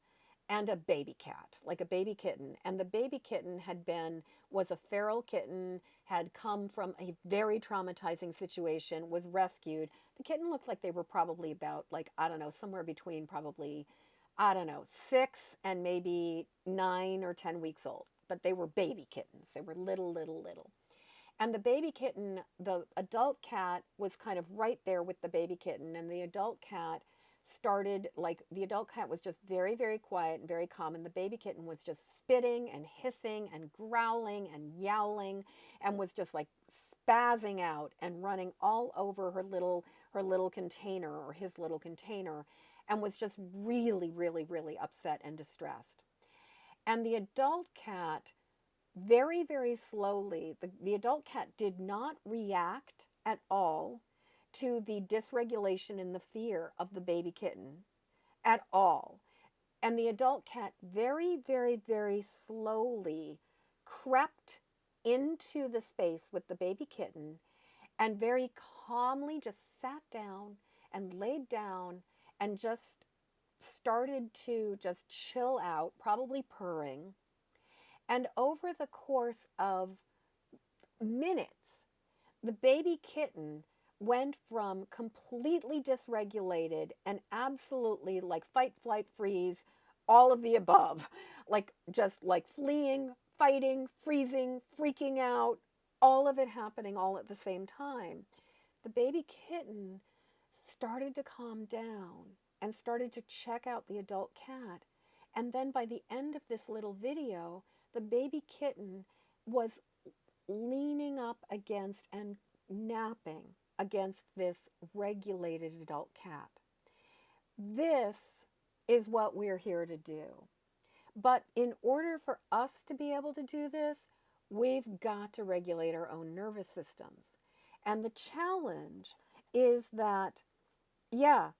A: and a baby cat, like a baby kitten. And the baby kitten was a feral kitten, had come from a very traumatizing situation, was rescued. The kitten looked like they were probably about, like, I don't know, somewhere between probably, I don't know, 6 and maybe 9 or 10 weeks old. But they were baby kittens. They were little, little, little. And the baby kitten, the adult cat was kind of right there with the baby kitten. And the adult cat the adult cat was just very, very quiet and very calm. And the baby kitten was just spitting and hissing and growling and yowling and was just like spazzing out and running all over her little container or his little container and was just really, really, really upset and distressed. And the adult cat, very, very slowly, the adult cat did not react at all to the dysregulation and the fear of the baby kitten at all. And the adult cat very, very, very slowly crept into the space with the baby kitten and very calmly just sat down and laid down and just started to just chill out, probably purring. And over the course of minutes, the baby kitten went from completely dysregulated and absolutely like fight, flight, freeze, all of the above, like just like fleeing, fighting, freezing, freaking out, all of it happening all at the same time. The baby kitten started to calm down and started to check out the adult cat. And then by the end of this little video, the baby kitten was leaning up against and napping against this regulated adult cat. This is what we're here to do. But in order for us to be able to do this, we've got to regulate our own nervous systems. And the challenge is that, yeah,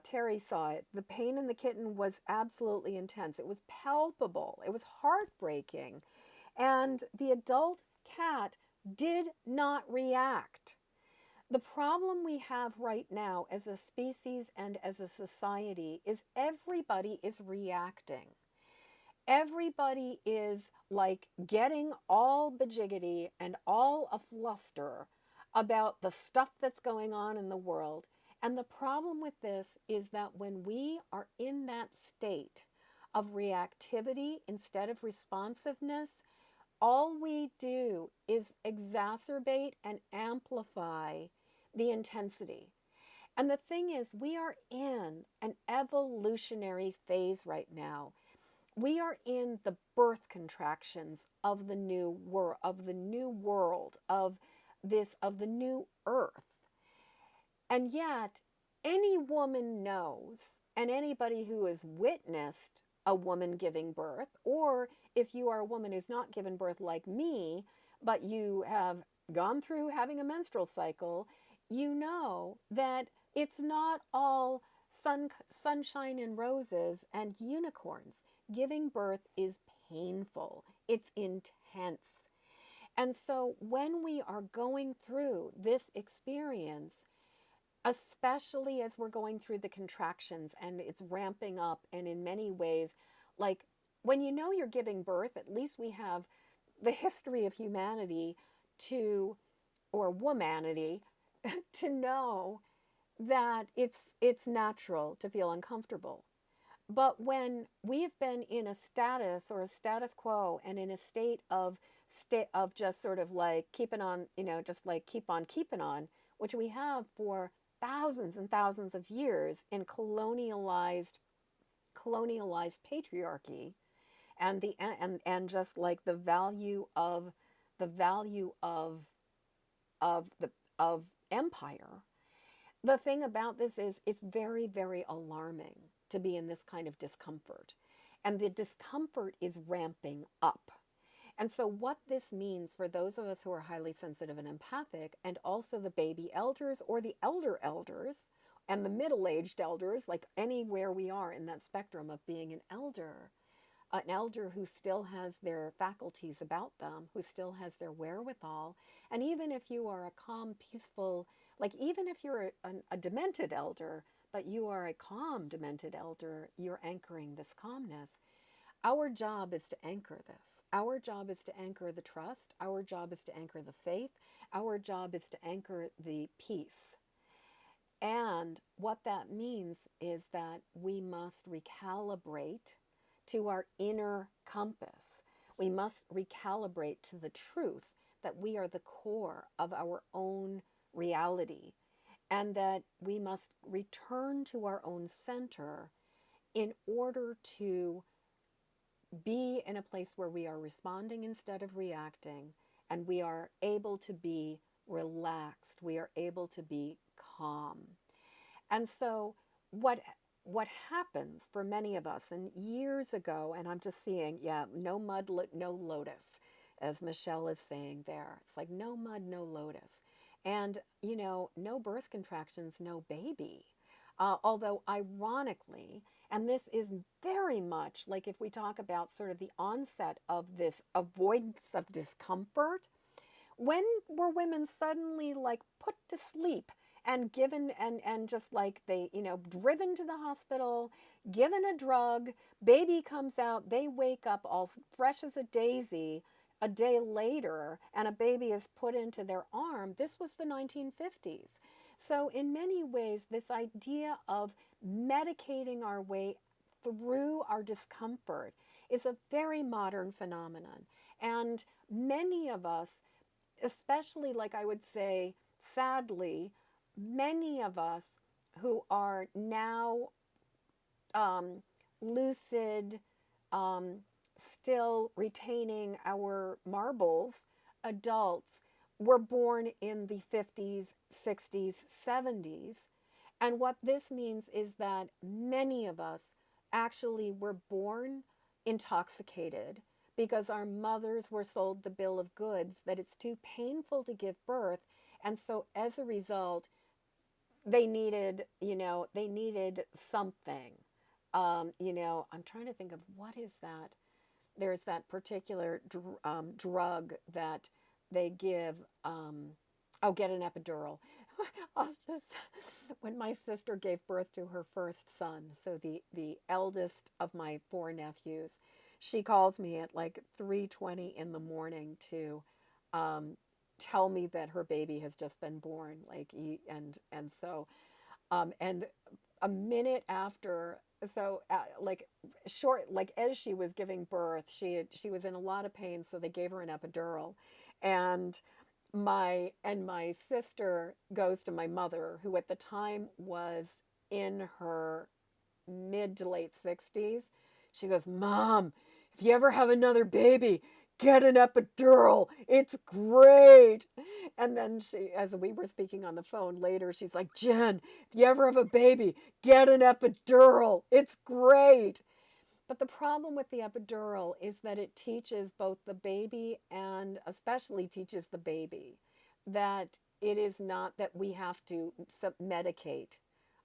A: Terry saw it. The pain in the kitten was absolutely intense. It was palpable. It was heartbreaking. And the adult cat did not react. The problem we have right now as a species and as a society is everybody is reacting. Everybody is like getting all bajiggity and all afluster about the stuff that's going on in the world. And the problem with this is that when we are in that state of reactivity instead of responsiveness, all we do is exacerbate and amplify the intensity. And the thing is, we are in an evolutionary phase right now. We are in the birth contractions of the new world, of the new earth. And yet, any woman knows, and anybody who has witnessed a woman giving birth, or if you are a woman who's not given birth like me, but you have gone through having a menstrual cycle, you know that it's not all sunshine and roses and unicorns. Giving birth is painful. It's intense. And so when we are going through this experience, especially as we're going through the contractions and it's ramping up, and in many ways, like when you know you're giving birth, at least we have the history of humanity or womanity, to know that it's natural to feel uncomfortable. But when we've been in a status or a status quo and in a state of just sort of like keeping on, just like keep on keeping on, which we have for thousands and thousands of years in colonialized patriarchy, and and just like the value of the of empire. The thing about this is it's very, very alarming to be in this kind of discomfort. And the discomfort is ramping up. And so, what this means for those of us who are highly sensitive and empathic, and also the baby elders or the elder elders and the middle aged elders, like anywhere we are in that spectrum of being an elder who still has their faculties about them, who still has their wherewithal. And even if you are a calm, peaceful, like even if you're a demented elder, but you are a calm, demented elder, you're anchoring this calmness. Our job is to anchor this. Our job is to anchor the trust. Our job is to anchor the faith. Our job is to anchor the peace. And what that means is that we must recalibrate to our inner compass. We must recalibrate to the truth that we are the core of our own reality, and that we must return to our own center in order to be in a place where we are responding instead of reacting, and we are able to be relaxed. We are able to be calm. And so what happens for many of us, and years ago, and I'm just seeing, yeah, no mud, no lotus, as Michelle is saying there. It's like no mud, no lotus. And, no birth contractions, no baby. Although, ironically, and this is very much like if we talk about sort of the onset of this avoidance of discomfort, when were women suddenly like put to sleep and given and just like they, driven to the hospital, given a drug, baby comes out, they wake up all fresh as a daisy a day later, and a baby is put into their arm? This was the 1950s. So in many ways, this idea of medicating our way through our discomfort is a very modern phenomenon. And many of us, especially, like I would say, sadly, many of us who are now lucid, still retaining our marbles, adults, were born in the 50s, 60s, 70s. And what this means is that many of us actually were born intoxicated because our mothers were sold the bill of goods that it's too painful to give birth. And so as a result, they needed something. I'm trying to think of what is that. There's that particular drug that they give. Get an epidural. When my sister gave birth to her first son, so the eldest of my four nephews, she calls me at like 3:20 in the morning to tell me that her baby has just been born. And a minute after, like short, like as she was giving birth, she was in a lot of pain, so they gave her an epidural, and my sister goes to my mother, who at the time was in her mid to late 60s. She goes, "Mom, if you ever have another baby, get an epidural. It's great." And then as we were speaking on the phone later, she's like, "Jen, if you ever have a baby, get an epidural. It's great." But the problem with the epidural is that it teaches both the baby, and especially teaches the baby, that it is not that we have to medicate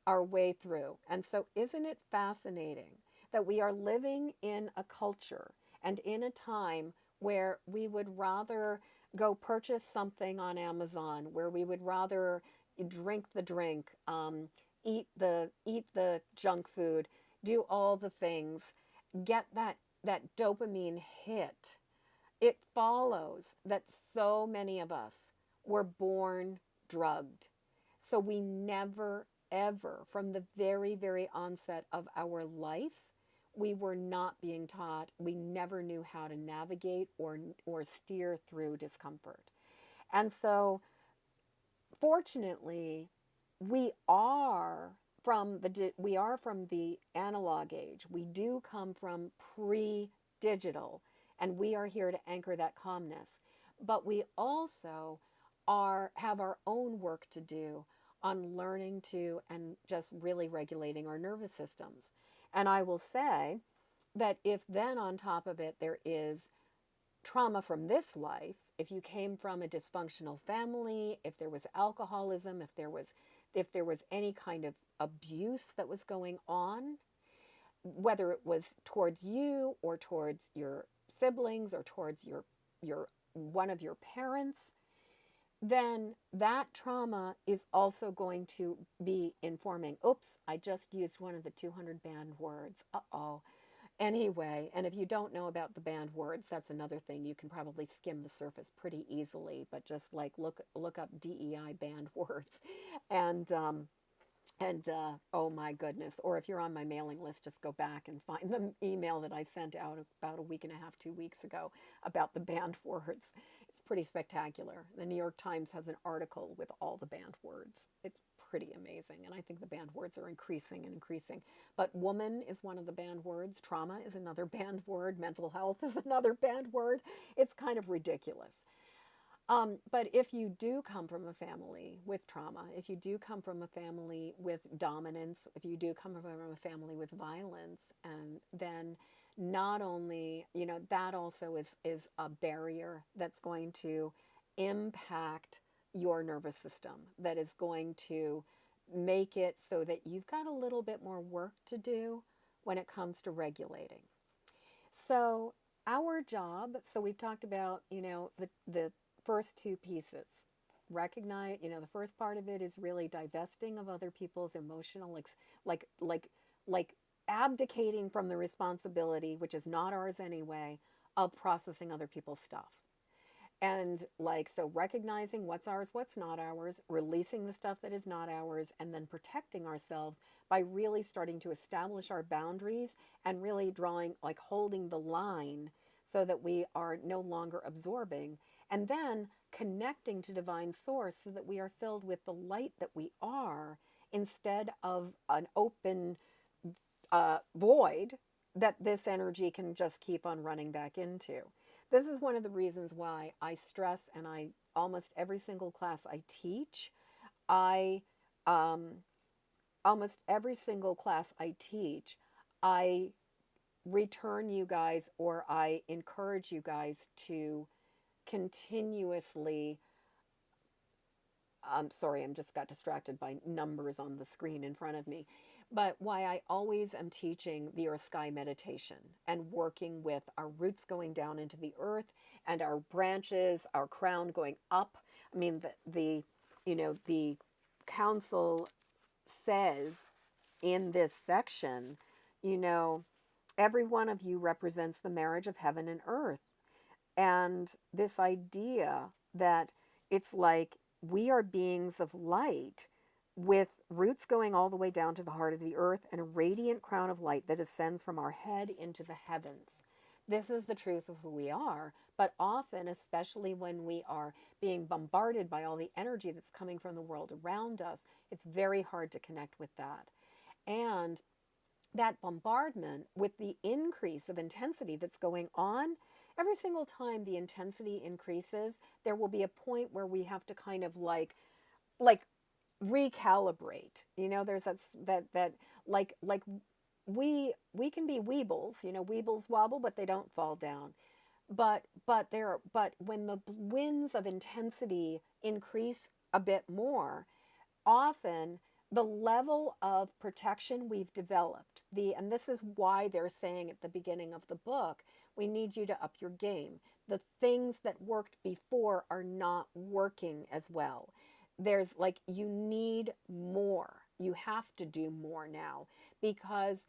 A: our way through. And so isn't it fascinating that we are living in a culture and in a time where we would rather go purchase something on Amazon, where we would rather drink the drink, eat the junk food, do all the things, get that dopamine hit. It follows that so many of us were born drugged. So we never, ever, from the very, very onset of our life, we were not being taught. We never knew how to navigate or steer through discomfort. And so, fortunately, we are from the analog age. We do come from pre digital, and we are here to anchor that calmness. But we also have our own work to do on learning to and just really regulating our nervous systems. And I will say that if then on top of it there is trauma from this life, if you came from a dysfunctional family, if there was alcoholism, if there was any kind of abuse that was going on, whether it was towards you or towards your siblings or towards your one of your parents, then that trauma is also going to be informing. Oops, I just used one of the 200 banned words. Uh-oh. Anyway, and if you don't know about the banned words, that's another thing. You can probably skim the surface pretty easily, but just like look up DEI banned words, and oh my goodness. Or if you're on my mailing list, just go back and find the email that I sent out about a week and a half, 2 weeks ago about the banned words. It's pretty spectacular. The New York Times has an article with all the banned words. It's pretty amazing. And I think the banned words are increasing and increasing. But woman is one of the banned words. Trauma is another banned word. Mental health is another banned word. It's kind of ridiculous. But if you do come from a family with trauma, if you do come from a family with dominance, if you do come from a family with violence, and then not only, that also is a barrier that's going to impact your nervous system, that is going to make it so that you've got a little bit more work to do when it comes to regulating. So our job, so we've talked about, the first two pieces. Recognize, the first part of it is really divesting of other people's emotional, like abdicating from the responsibility, which is not ours anyway, of processing other people's stuff. And so recognizing what's ours, what's not ours, releasing the stuff that is not ours, and then protecting ourselves by really starting to establish our boundaries and really drawing, holding the line so that we are no longer absorbing, and then connecting to divine source so that we are filled with the light that we are, instead of an open void that this energy can just keep on running back into. This is one of the reasons why I stress, and I almost every single class I teach, I almost every single class I teach, I return you guys, or I encourage you guys to continuously, I'm sorry, I just got distracted by numbers on the screen in front of me, but why I always am teaching the earth sky meditation and working with our roots going down into the earth and our branches, our crown going up. I mean, the council says in this section, every one of you represents the marriage of heaven and earth. And this idea that it's like we are beings of light with roots going all the way down to the heart of the earth and a radiant crown of light that ascends from our head into the heavens. This is the truth of who we are, but often, especially when we are being bombarded by all the energy that's coming from the world around us, it's very hard to connect with that. And that bombardment, with the increase of intensity that's going on, every single time the intensity increases, there will be a point where we have to kind of like recalibrate. There's that we can be weebles, weebles wobble, but they don't fall down. But when the winds of intensity increase a bit more, often the level of protection we've developed, and this is why they're saying at the beginning of the book, we need you to up your game. The things that worked before are not working as well. There's you need more. You have to do more now, because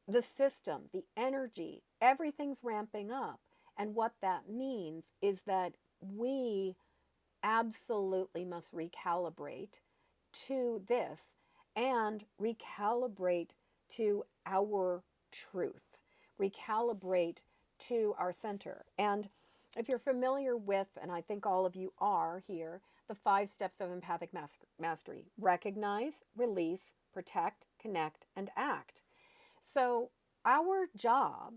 A: the system, the energy, everything's ramping up. And what that means is that we absolutely must recalibrate to this and recalibrate to our truth, recalibrate to our center. And if you're familiar with, and I think all of you are here, the 5 steps of empathic mastery: recognize, release, protect, connect, and act. So our job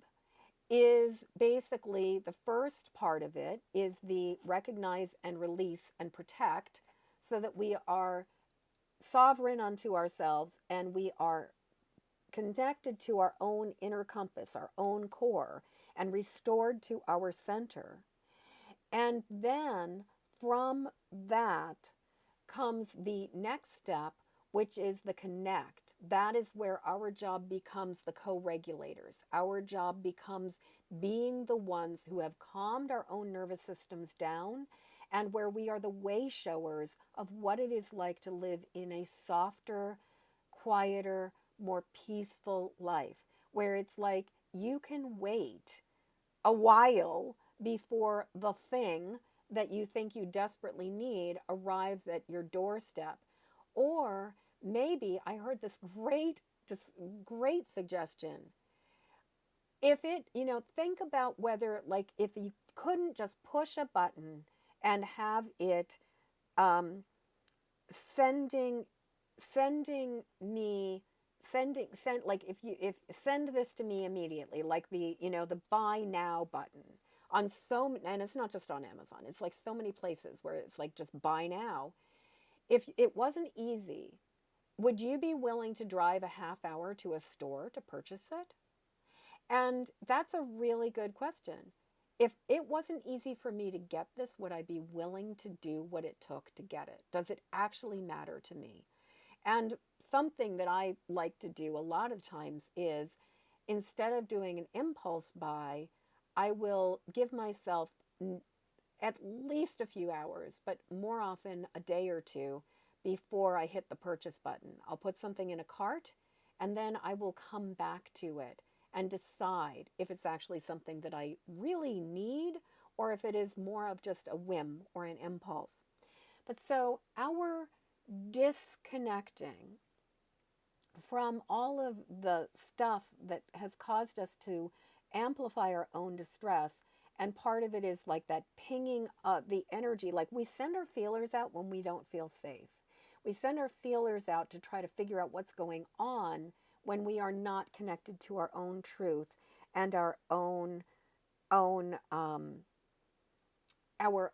A: is basically the first part of it is the recognize and release and protect, so that we are sovereign unto ourselves and we are connected to our own inner compass, our own core, and restored to our center. And then from that comes the next step, which is the connect. That is where our job becomes the co regulators. Our job becomes being the ones who have calmed our own nervous systems down, and where we are the way showers of what it is like to live in a softer, quieter, more peaceful life, where it's like you can wait a while before the thing that you think you desperately need arrives at your doorstep. Or maybe I heard this great suggestion. If it, think about whether, like, if you couldn't just push a button and have it um, sending sending me send like if send this to me immediately, like the buy now button on and it's not just on Amazon, it's like so many places where it's like just buy now. If it wasn't easy, would you be willing to drive a half hour to a store to purchase it? And that's a really good question. If it wasn't easy for me to get this, would I be willing to do what it took to get it? Does it actually matter to me? And something that I like to do a lot of times is, instead of doing an impulse buy, I will give myself at least a few hours, but more often a day or two before I hit the purchase button. I'll put something in a cart and then I will come back to it and decide if it's actually something that I really need or if it is more of just a whim or an impulse. But so our disconnecting from all of the stuff that has caused us to amplify our own distress. And part of it is like that pinging the energy. Like, we send our feelers out when we don't feel safe. We send our feelers out to try to figure out what's going on when we are not connected to our own truth and own our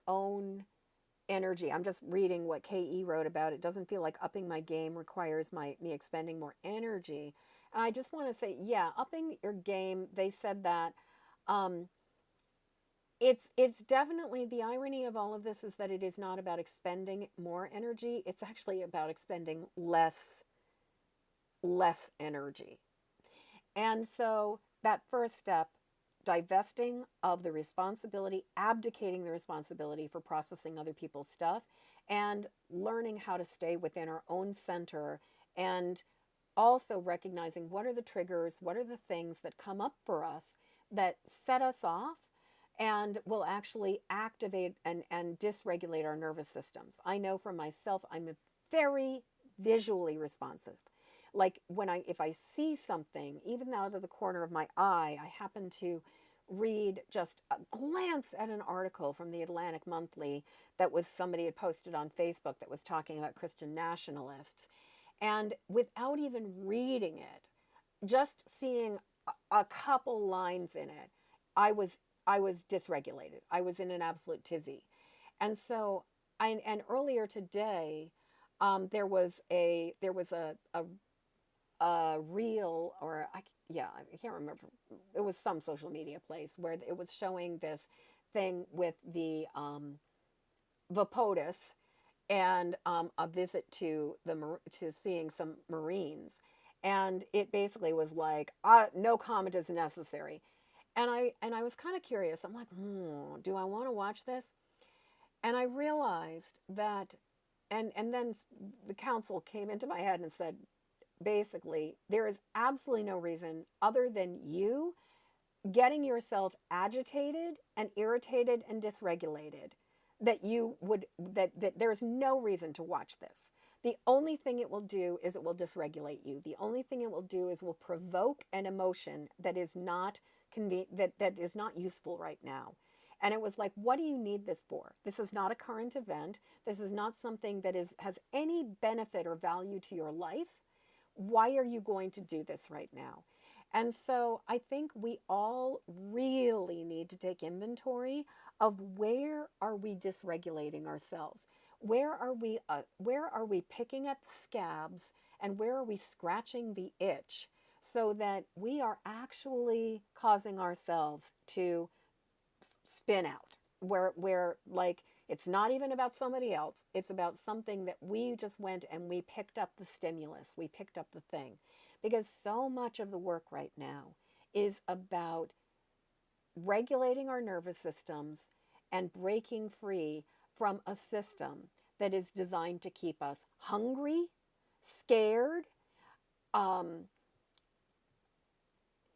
A: own energy. I'm just reading what KE wrote about. It doesn't feel like upping my game requires me expending more energy. And I just want to say, yeah, upping your game. They said that. It's definitely, the irony of all of this is that it is not about expending more energy. It's actually about expending less energy. And so that first step, divesting of the responsibility, abdicating the responsibility for processing other people's stuff, and learning how to stay within our own center, and also recognizing what are the triggers, what are the things that come up for us that set us off and will actually activate and dysregulate our nervous systems. I know for myself, I'm a very visually responsive. Like, if I see something, even out of the corner of my eye, I happen to read just a glance at an article from the Atlantic Monthly that was somebody had posted on Facebook that was talking about Christian nationalists. And without even reading it, just seeing a couple lines in it, I was dysregulated. I was in an absolute tizzy. And so, and earlier today, there was a reel, or I can't remember. It was some social media place where it was showing this thing with the POTUS and a visit to seeing some Marines, and it basically was like, no comment is necessary. And I was kind of curious. I'm like, do I want to watch this? And I realized that, and then the counsel came into my head and said, basically, there is absolutely no reason other than you getting yourself agitated and irritated and dysregulated that there's no reason to watch this. The only thing it will do is it will dysregulate you. The only thing it will do is will provoke an emotion that is not that is not useful right now. And it was like, what do you need this for? This is not a current event. This is not something that has any benefit or value to your life. Why are you going to do this right now? And so I think we all really need to take inventory of where are we dysregulating ourselves? Where are we picking at the scabs, and where are we scratching the itch so that we are actually causing ourselves to spin out, where like it's not even about somebody else, it's about something that we just went and we picked up the stimulus, we picked up the thing. Because so much of the work right now is about regulating our nervous systems and breaking free from a system that is designed to keep us hungry, scared, um,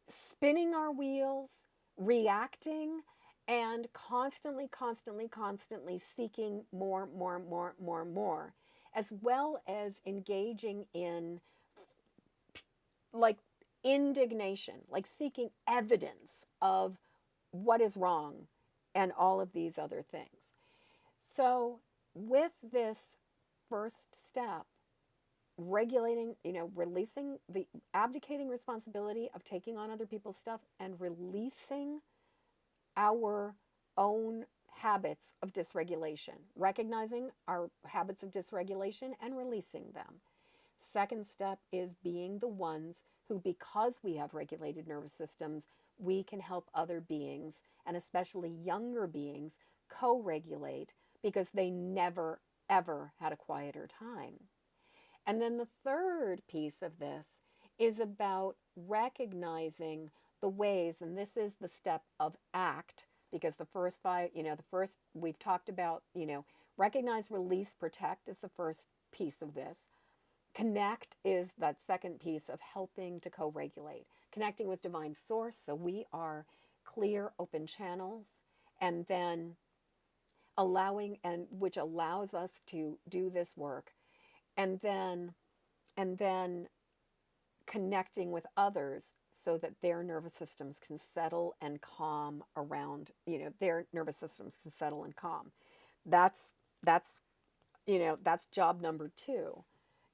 A: spinning our wheels, reacting, and constantly, constantly, constantly seeking more, more, more, more, more, as well as engaging in like indignation, like seeking evidence of what is wrong and all of these other things. So, with this first step, regulating, releasing the abdicating responsibility of taking on other people's stuff and releasing our own habits of dysregulation, recognizing our habits of dysregulation and releasing them. Second step is being the ones who, because we have regulated nervous systems, we can help other beings, and especially younger beings, co regulate because they never, ever had a quieter time. And then the third piece of this is about recognizing the ways, and this is the step of act, because the first five, the first we've talked about, recognize, release, protect is the first piece of this. Connect is that second piece of helping to co regulate, connecting with divine source. So we are clear, open channels, and then allowing, and which allows us to do this work. And then connecting with others so that their nervous systems can settle and calm around, their nervous systems can settle and calm. That's that's job number 2.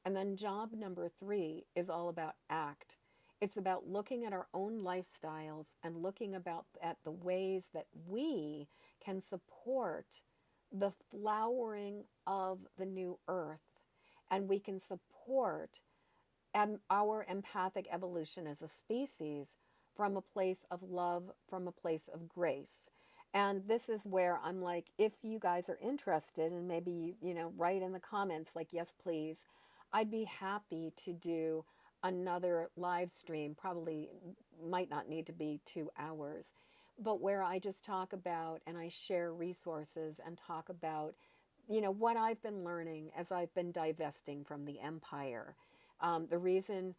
A: And then job number 3 is all about act. It's about looking at our own lifestyles and looking about at the ways that we can support the flowering of the new earth, and we can support our empathic evolution as a species from a place of love, from a place of grace. And this is where I'm like, if you guys are interested, and maybe write in the comments like, yes, please, I'd be happy to do another live stream. Probably might not need to be 2 hours, but where I just talk about and I share resources and talk about what I've been learning as I've been divesting from the empire. The reason,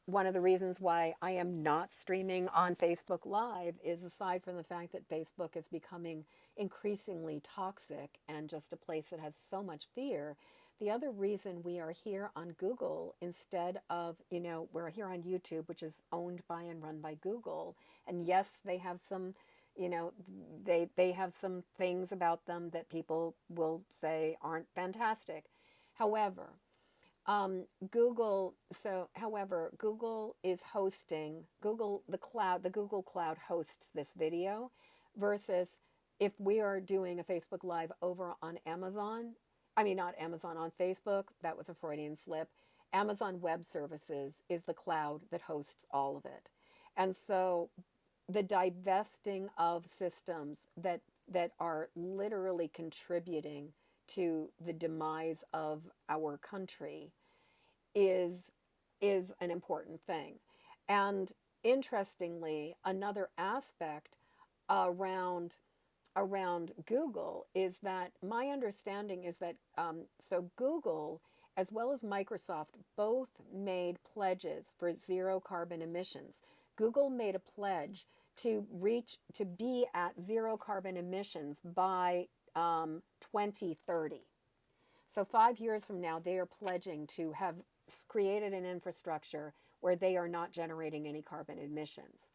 A: one of the reasons why I am not streaming on Facebook Live is, aside from the fact that Facebook is becoming increasingly toxic and just a place that has so much fear, the other reason we are here on Google instead of, we're here on YouTube, which is owned by and run by Google. And yes, they have some, they have some things about them that people will say aren't fantastic. However, Google is hosting, the Google Cloud hosts this video, versus if we are doing a Facebook Live over on Amazon, I mean, not Amazon, on Facebook, that was a Freudian slip. Amazon Web Services is the cloud that hosts all of it. And so the divesting of systems that are literally contributing to the demise of our country is an important thing. And interestingly, another aspect around Google is that my understanding is that so Google as well as Microsoft both made pledges for zero carbon emissions. Google made a pledge to be at zero carbon emissions by 2030. So 5 years from now, they are pledging to have created an infrastructure where they are not generating any carbon emissions.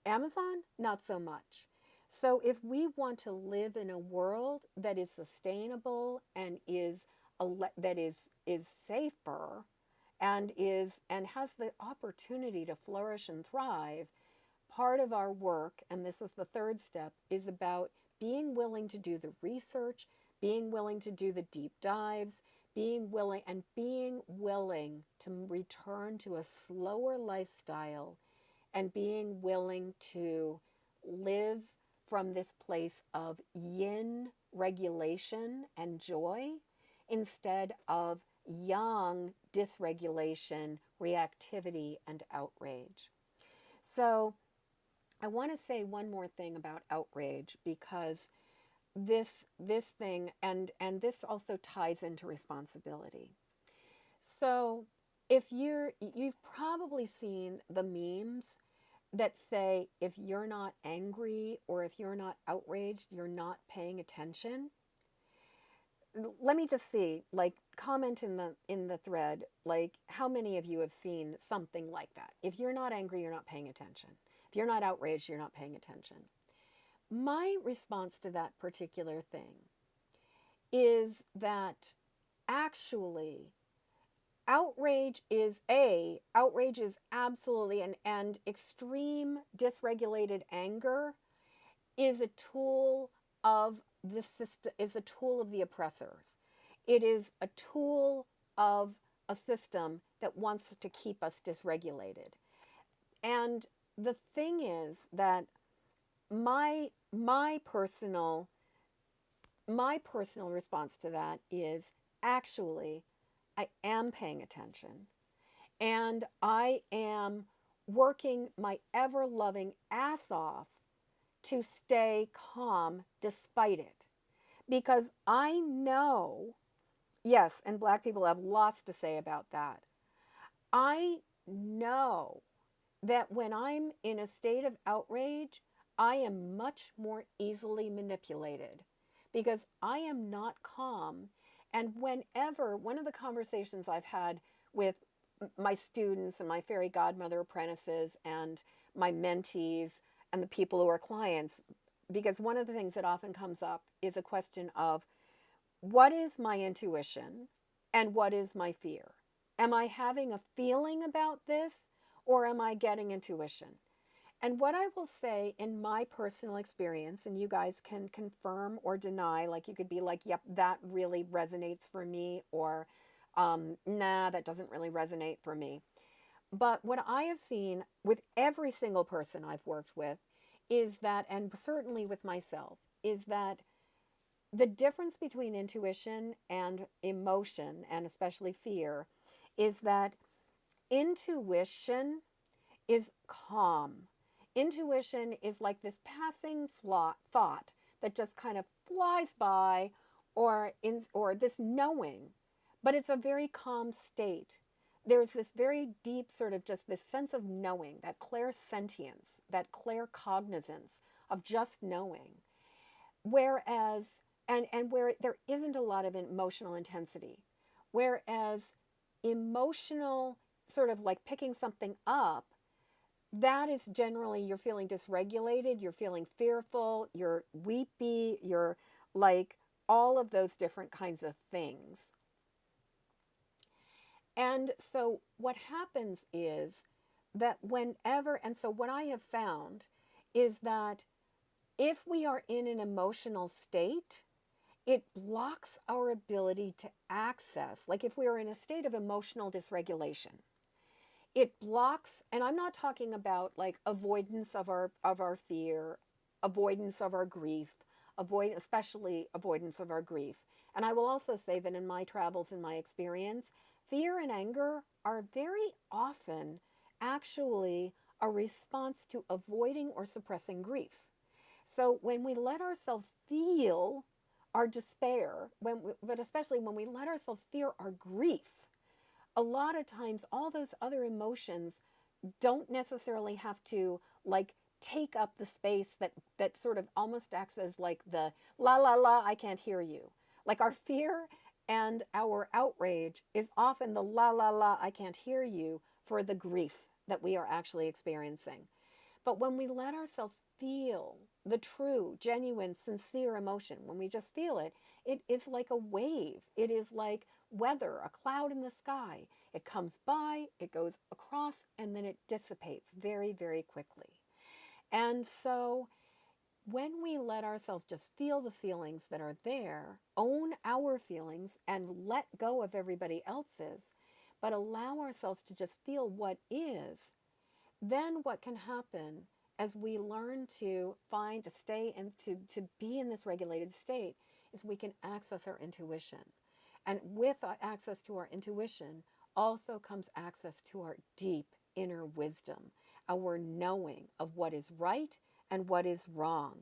A: Amazon, not so much. So if we want to live in a world that is sustainable and is safer and has the opportunity to flourish and thrive, part of our work, and this is the third step, is about being willing to do the research, being willing to do the deep dives, being willing to return to a slower lifestyle, and being willing to live from this place of yin regulation and joy instead of yang dysregulation, reactivity, and outrage. So I want to say one more thing about outrage, because this thing, and this also ties into responsibility. So if you've probably seen the memes that say, if you're not angry or if you're not outraged, you're not paying attention. Let me just see, like, comment in the thread, like, how many of you have seen something like that? If you're not angry, you're not paying attention. If you're not outraged, you're not paying attention. My response to that particular thing is that actually outrage is absolutely, and extreme dysregulated anger is a tool of the system, is a tool of the oppressors. It is a tool of a system that wants to keep us dysregulated. And the thing is that my personal response to that is, actually, I am paying attention, and I am working my ever loving ass off to stay calm despite it. Because I know, yes, and Black people have lots to say about that. I know that when I'm in a state of outrage, I am much more easily manipulated because I am not calm. And whenever, one of the conversations I've had with my students and my fairy godmother apprentices and my mentees and the people who are clients, because one of the things that often comes up is a question of, what is my intuition and what is my fear? Am I having a feeling about this, or am I getting intuition? And what I will say in my personal experience, and you guys can confirm or deny, like you could be like, yep, that really resonates for me, or nah, that doesn't really resonate for me. But what I have seen with every single person I've worked with is that, and certainly with myself, is that the difference between intuition and emotion, and especially fear, is that intuition is calm. Intuition is like this passing thought that just kind of flies by, or this knowing, but it's a very calm state. There's this very deep sort of just this sense of knowing, that clairsentience, that claircognizance of just knowing. Whereas, and where there isn't a lot of emotional intensity. Whereas emotional, sort of like picking something up, that is generally, you're feeling dysregulated, you're feeling fearful, you're weepy, you're like all of those different kinds of things. And so what happens is that whenever, and so what I have found is that if we are in an emotional state, it blocks our ability to access, like if we are in a state of emotional dysregulation, it blocks, and I'm not talking about like avoidance of our fear, avoidance of our grief, especially avoidance of our grief. And I will also say that in my travels, in my experience, fear and anger are very often actually a response to avoiding or suppressing grief. So when we let ourselves feel our despair, but especially when we let ourselves feel our grief, a lot of times all those other emotions don't necessarily have to like take up the space that sort of almost acts as like the la la la, I can't hear you. Like our fear and our outrage is often the la la la, I can't hear you, for the grief that we are actually experiencing. But when we let ourselves feel the true, genuine, sincere emotion, when we just feel it, it is like a wave. It is like weather, a cloud in the sky. It comes by, it goes across, and then it dissipates very, very quickly. And so when we let ourselves just feel the feelings that are there, own our feelings, and let go of everybody else's, but allow ourselves to just feel what is, then what can happen as we learn to find, to stay and to be in this regulated state is we can access our intuition. And with access to our intuition also comes access to our deep inner wisdom, our knowing of what is right and what is wrong.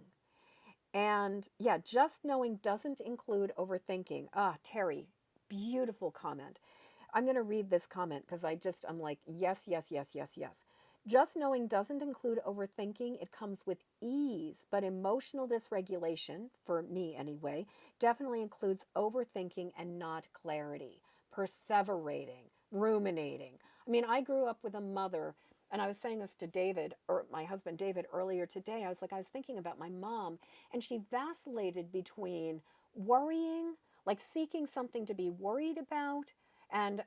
A: And yeah, just knowing doesn't include overthinking. Ah, Terry, beautiful comment. I'm going to read this comment because I'm like, yes, yes, yes, yes, yes. Just knowing doesn't include overthinking. It comes with ease, but emotional dysregulation, for me anyway, definitely includes overthinking and not clarity, perseverating, ruminating. I mean, I grew up with a mother, and I was saying this to David, or my husband David, earlier today. I was thinking about my mom, and she vacillated between worrying, like seeking something to be worried about, and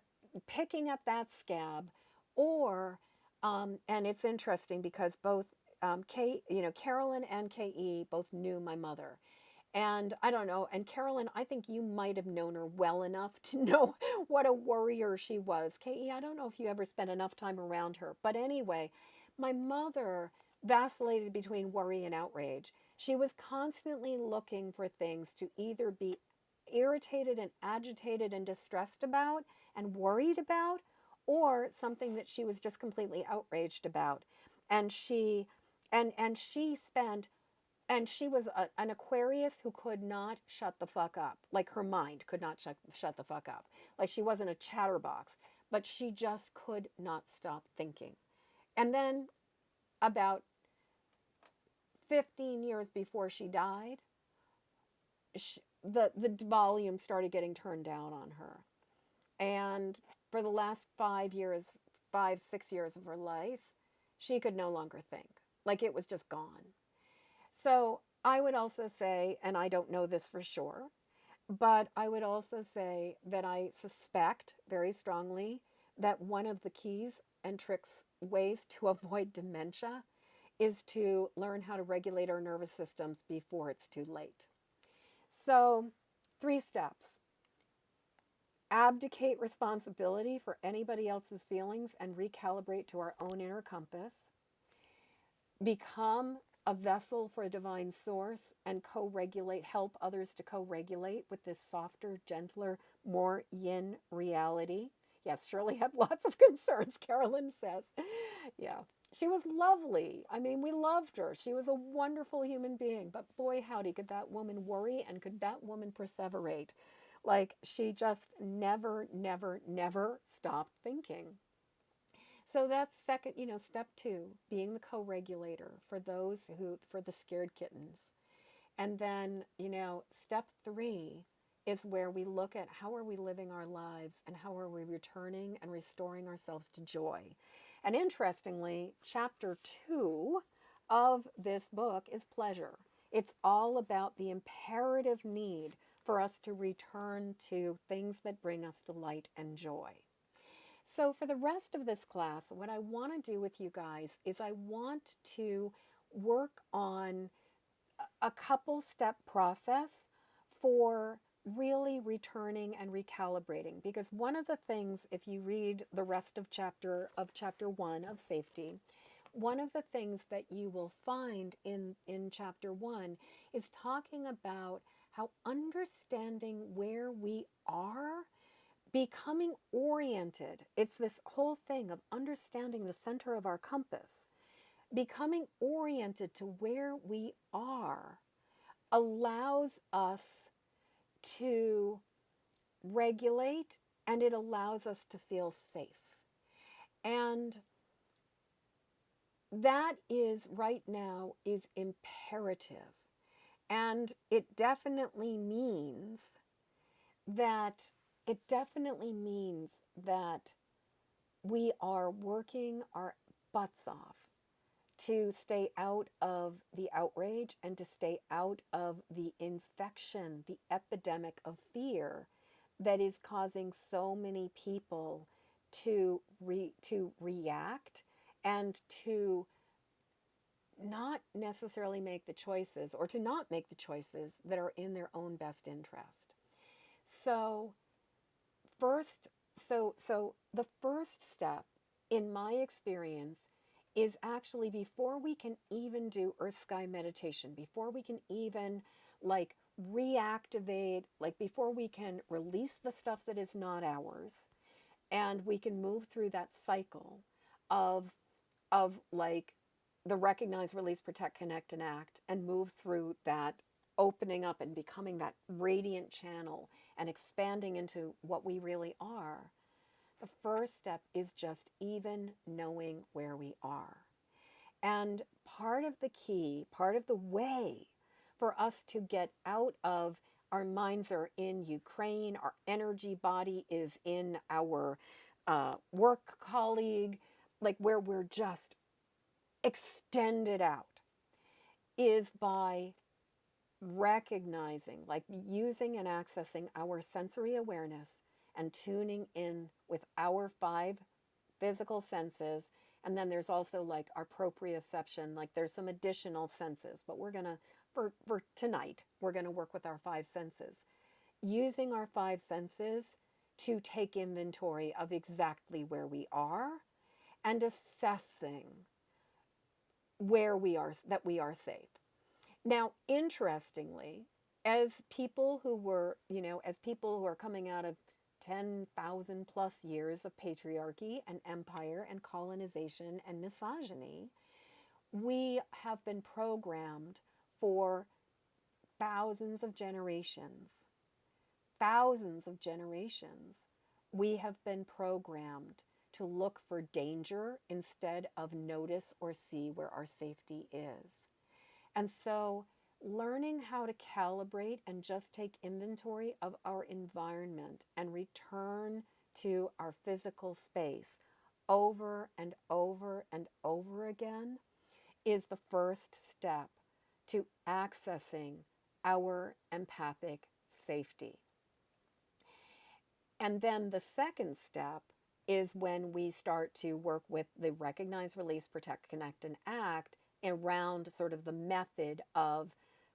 A: picking up that scab, or and it's interesting because both Carolyn and Ke both knew my mother. And I don't know, and Carolyn, I think you might have known her well enough to know what a worrier she was. Ke, I don't know if you ever spent enough time around her. But anyway, my mother vacillated between worry and outrage. She was constantly looking for things to either be irritated and agitated and distressed about and worried about, or something that she was just completely outraged about. And she spent and she was an Aquarius who could not shut the fuck up. Like her mind could not shut the fuck up. Like she wasn't a chatterbox, but she just could not stop thinking. And then about 15 years before she died, the volume started getting turned down on her. And for the last 5 years, 6 years of her life, she could no longer think. Like it was just gone. So I would also say, and I don't know this for sure, but I would also say that I suspect very strongly that one of the keys and tricks, ways to avoid dementia is to learn how to regulate our nervous systems before it's too late. So 3 steps. Abdicate responsibility for anybody else's feelings and recalibrate to our own inner compass. Become a vessel for a divine source and co-regulate, help others to co-regulate with this softer, gentler, more yin reality. Yes, Shirley had lots of concerns, Carolyn says. Yeah, she was lovely. I mean, we loved her. She was a wonderful human being, but boy, howdy, could that woman worry and could that woman perseverate. Like she just never, never, never stopped thinking. So that's second, step 2, being the co-regulator for for the scared kittens. And then, step 3 is where we look at how are we living our lives and how are we returning and restoring ourselves to joy. And interestingly, chapter 2 of this book is pleasure. It's all about the imperative need for us to return to things that bring us delight and joy. So for the rest of this class, what I want to do with you guys is I want to work on a couple step process for really returning and recalibrating. Because one of the things, if you read the rest of chapter 1 of safety, one of the things that you will find in chapter 1 is talking about how understanding where we are, becoming oriented. It's this whole thing of understanding the center of our compass. Becoming oriented to where we are allows us to regulate, and it allows us to feel safe. And that is right now is imperative. And it definitely means that we are working our butts off to stay out of the outrage and to stay out of the infection, the epidemic of fear that is causing so many people to react and to not necessarily make the choices, or to not make the choices that are in their own best interest. So first, so the first step in my experience is actually, before we can even do earth sky meditation, before we can even like reactivate, like before we can release the stuff that is not ours, and we can move through that cycle of like the recognize, release, protect, connect, and act, and move through that opening up and becoming that radiant channel and expanding into what we really are. The first step is just even knowing where we are. And part of the key, part of the way for us to get out of, our minds are in Ukraine, our energy body is in our work colleague, like where we're just extended out, is by recognizing, like using and accessing our sensory awareness and tuning in with our 5 physical senses. And then there's also like our proprioception, like there's some additional senses, but we're going to, for tonight, we're going to work with our 5 senses. Using our 5 senses to take inventory of exactly where we are and assessing where we are, that we are safe. Now, interestingly, as people who were, as people who are coming out of 10,000 plus years of patriarchy and empire and colonization and misogyny, we have been programmed for thousands of generations. Thousands of generations, we have been programmed to look for danger instead of notice or see where our safety is. And so learning how to calibrate and just take inventory of our environment and return to our physical space over and over and over again is the first step to accessing our empathic safety. And then the second step is when we start to work with the recognize, release, protect, connect, and act around sort of the method of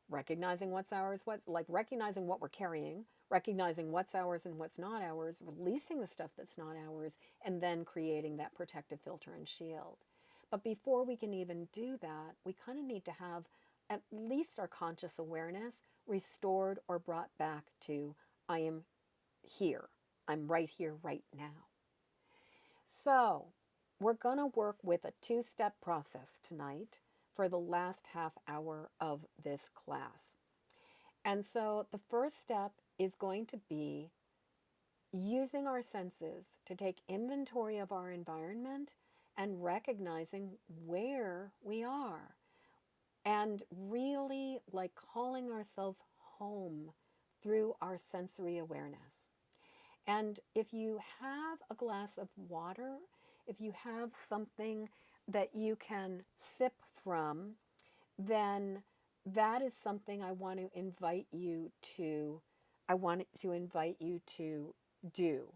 A: recognizing what's ours, recognizing what we're carrying, recognizing what's ours and what's not ours, releasing the stuff that's not ours, and then creating that protective filter and shield. But before we can even do that, we kind of need to have at least our conscious awareness restored or brought back to, I am here. I'm right here, right now. So we're going to work with a 2-step process tonight for the last half hour of this class. And so the first step is going to be using our senses to take inventory of our environment and recognizing where we are, and really like calling ourselves home through our sensory awareness. And if you have a glass of water, if you have something that you can sip from, then that is something I want to invite you to, do.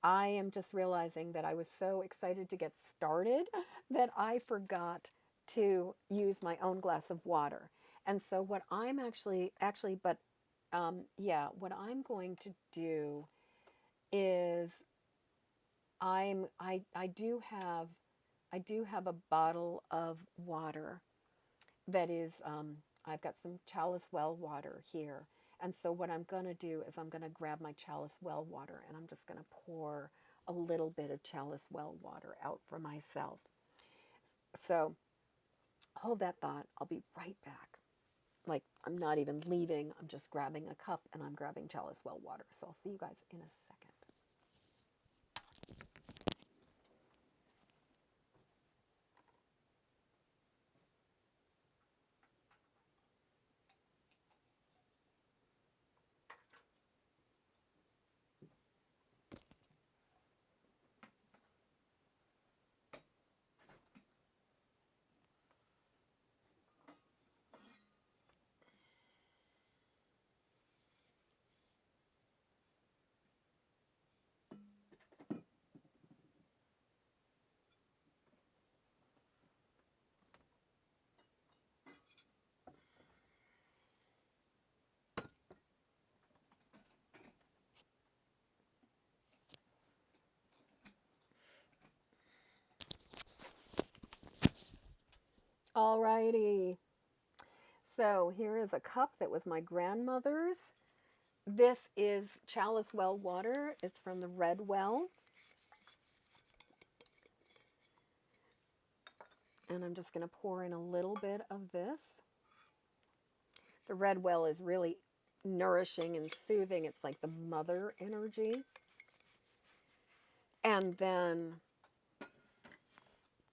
A: I am just realizing that I was so excited to get started that I forgot to use my own glass of water. And so what I'm what I'm going to do is I do have a bottle of water that is I've got some chalice well water here. And so what I'm going to do is I'm going to grab my chalice well water and I'm just going to pour a little bit of chalice well water out for myself. So hold that thought. I'll be right back. Like, I'm not even leaving. I'm just grabbing a cup and I'm grabbing chalice well water. So I'll see you guys in a second. Alrighty. So here is a cup that was my grandmother's. This is Chalice Well water. It's from the Red Well. And I'm just going to pour in a little bit of this. The Red Well is really nourishing and soothing. It's like the mother energy. And then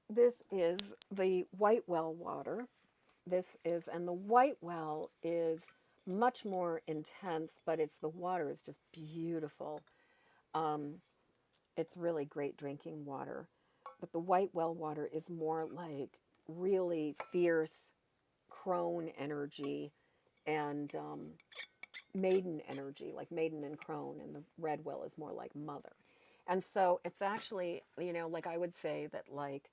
A: this is the White Well water. And the White Well is much more intense, but the water is just beautiful. It's really great drinking water. But the White Well water is more like really fierce crone energy and maiden energy, like maiden and crone, and the Red Well is more like mother. And so it's actually, like I would say that like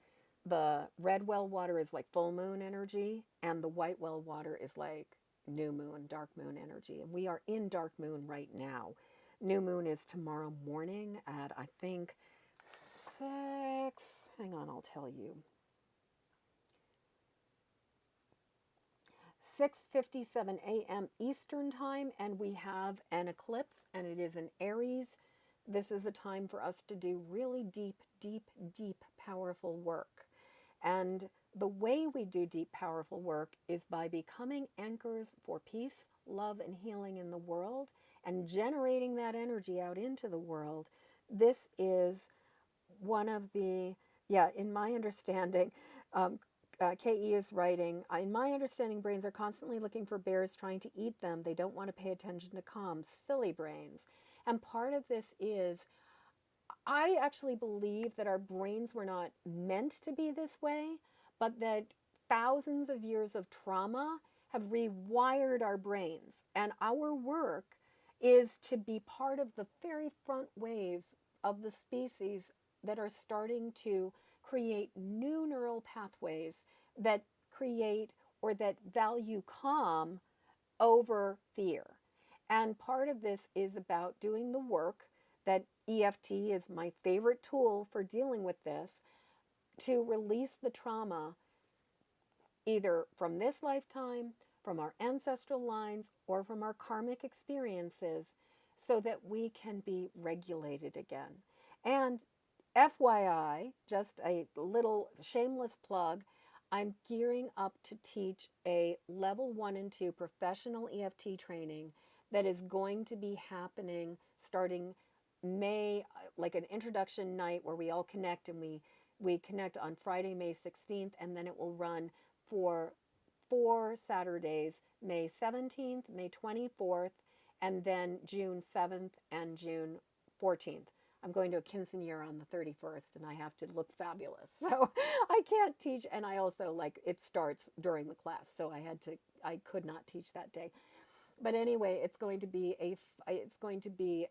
A: the Red Well water is like full moon energy, and the White Well water is like new moon, dark moon energy. And we are in dark moon right now. New moon is tomorrow morning at, I think, 6, hang on, I'll tell you. 6:57 a.m. Eastern time, and we have an eclipse, and it is in Aries. This is a time for us to do really deep, deep, deep, powerful work. And the way we do deep, powerful work is by becoming anchors for peace, love, and healing in the world, and generating that energy out into the world. This is one of the, in my understanding, KE is writing, in my understanding, brains are constantly looking for bears trying to eat them. They don't want to pay attention to calm, silly brains. And part of this is, I actually believe that our brains were not meant to be this way, but that thousands of years of trauma have rewired our brains. And our work is to be part of the very front waves of the species that are starting to create new neural pathways that create or that value calm over fear. And part of this is about doing the work that EFT is my favorite tool for dealing with this, to release the trauma either from this lifetime, from our ancestral lines, or from our karmic experiences, so that we can be regulated again. And FYI, just a little shameless plug, I'm gearing up to teach a level 1 and 2 professional EFT training that is going to be happening starting May, like an introduction night where we all connect, and we connect on Friday, May 16th, and then it will run for 4 Saturdays, May 17th, May 24th, and then June 7th and June 14th. I'm going to a quinceanera on the 31st, and I have to look fabulous. So I can't teach, and I also, it starts during the class, so I could not teach that day. But anyway, it's going to be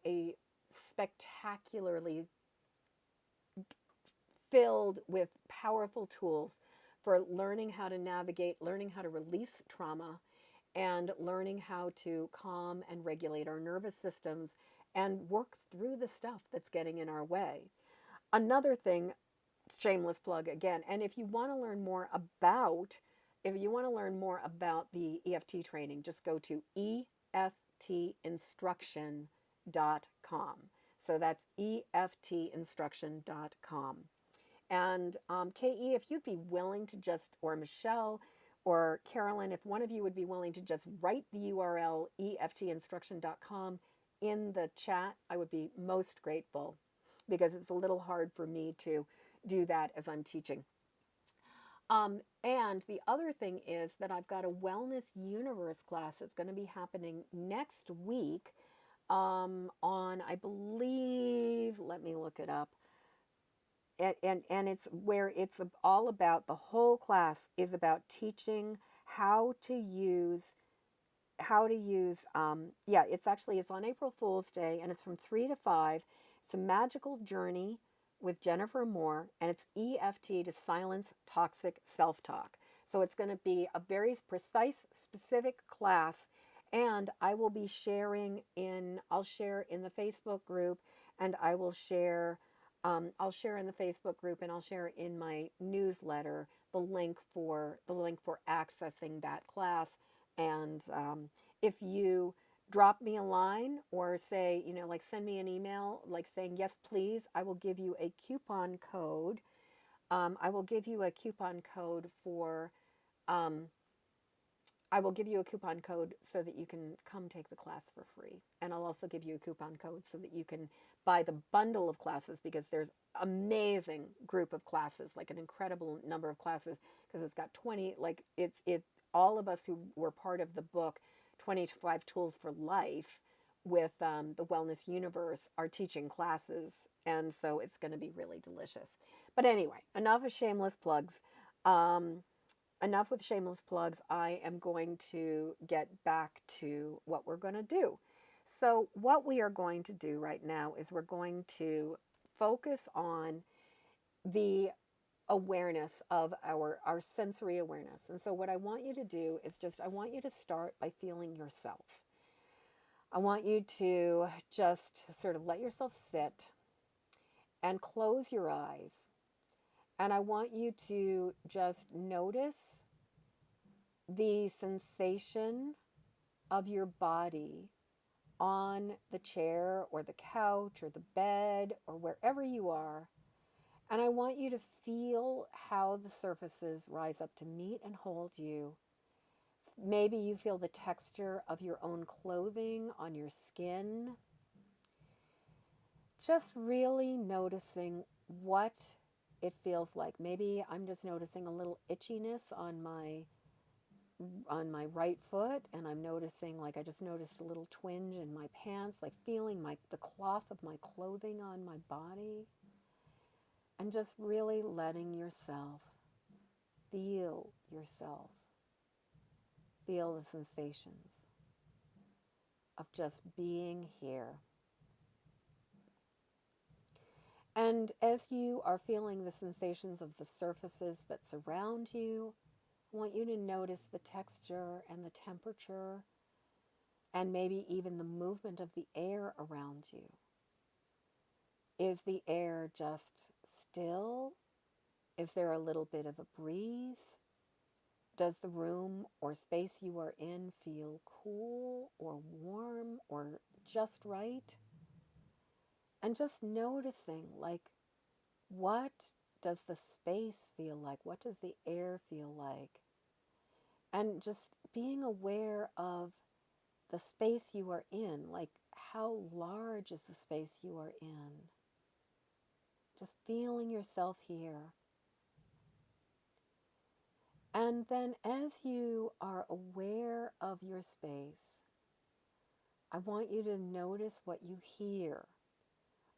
A: a spectacularly filled with powerful tools for learning how to navigate, learning how to release trauma, and learning how to calm and regulate our nervous systems and work through the stuff that's getting in our way. Another thing, shameless plug again, and if you want to learn more about the EFT training, just go to eftinstruction.com. So that's eftinstruction.com. And KE, if you'd be willing to just, or Michelle, or Carolyn, if one of you would be willing to just write the URL eftinstruction.com in the chat, I would be most grateful, because it's a little hard for me to do that as I'm teaching. And the other thing is that I've got a Wellness Universe class that's going to be happening next week on, I believe, let me look it up. And it's where it's all about, the whole class is about teaching how to use, it's on April Fool's Day, and it's from 3 to 5. It's a magical journey with Jennifer Moore, and it's EFT to silence toxic self-talk. So it's going to be a very precise, specific class, and I will be I'll share in the Facebook group, and I will share I'll share in the Facebook group and I'll share in my newsletter the link for accessing that class. And if you drop me a line or say, like send me an email, like saying yes, please, I will give you a coupon code. I will give you a coupon code for. Um, I will give you a coupon code so that you can come take the class for free. And I'll also give you a coupon code so that you can buy the bundle of classes, because there's amazing group of classes, like an incredible number of classes, because it's got 20, like it all of us who were part of the book 25 Tools for Life with the Wellness Universe are teaching classes. And so it's going to be really delicious. But anyway, enough of shameless plugs. Um, Enough with shameless plugs. I am going to get back to what we're going to do. So, what we are going to do right now is we're going to focus on the awareness of our sensory awareness. And so, what I want you to do is I want you to start by feeling yourself. I want you to just sort of let yourself sit and close your eyes. And I want you to just notice the sensation of your body on the chair or the couch or the bed or wherever you are. And I want you to feel how the surfaces rise up to meet and hold you. Maybe you feel the texture of your own clothing on your skin. Just really noticing what it feels like. Maybe I'm just noticing a little itchiness on my right foot, and I'm noticing, like, I just noticed a little twinge in my pants, like feeling the cloth of my clothing on my body, and just really letting yourself feel the sensations of just being here. And as you are feeling the sensations of the surfaces that surround you, I want you to notice the texture and the temperature and maybe even the movement of the air around you. Is the air just still? Is there a little bit of a breeze? Does the room or space you are in feel cool or warm or just right? And just noticing, like, what does the space feel like? What does the air feel like? And just being aware of the space you are in, like how large is the space you are in? Just feeling yourself here. And then as you are aware of your space, I want you to notice what you hear.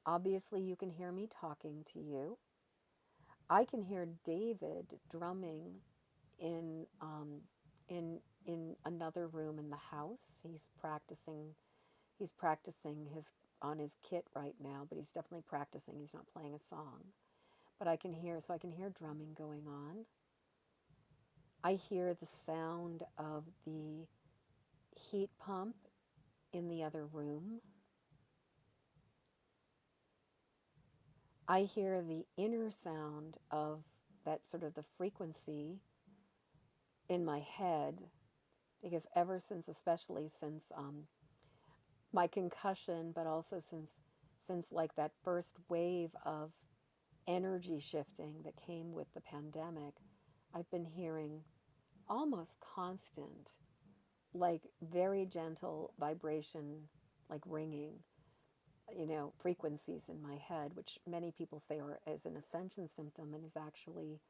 A: Obviously, you can hear me talking to you. I can hear David drumming in another room in the house. He's practicing his on his kit right now, but he's definitely practicing. He's not playing a song. But I can hear drumming going on. I hear the sound of the heat pump in the other room. I hear the inner sound of that, sort of the frequency in my head, because especially since my concussion, but also since like that first wave of energy shifting that came with the pandemic, I've been hearing almost constant, like very gentle vibration, like ringing, frequencies in my head, which many people say is an ascension symptom and is actually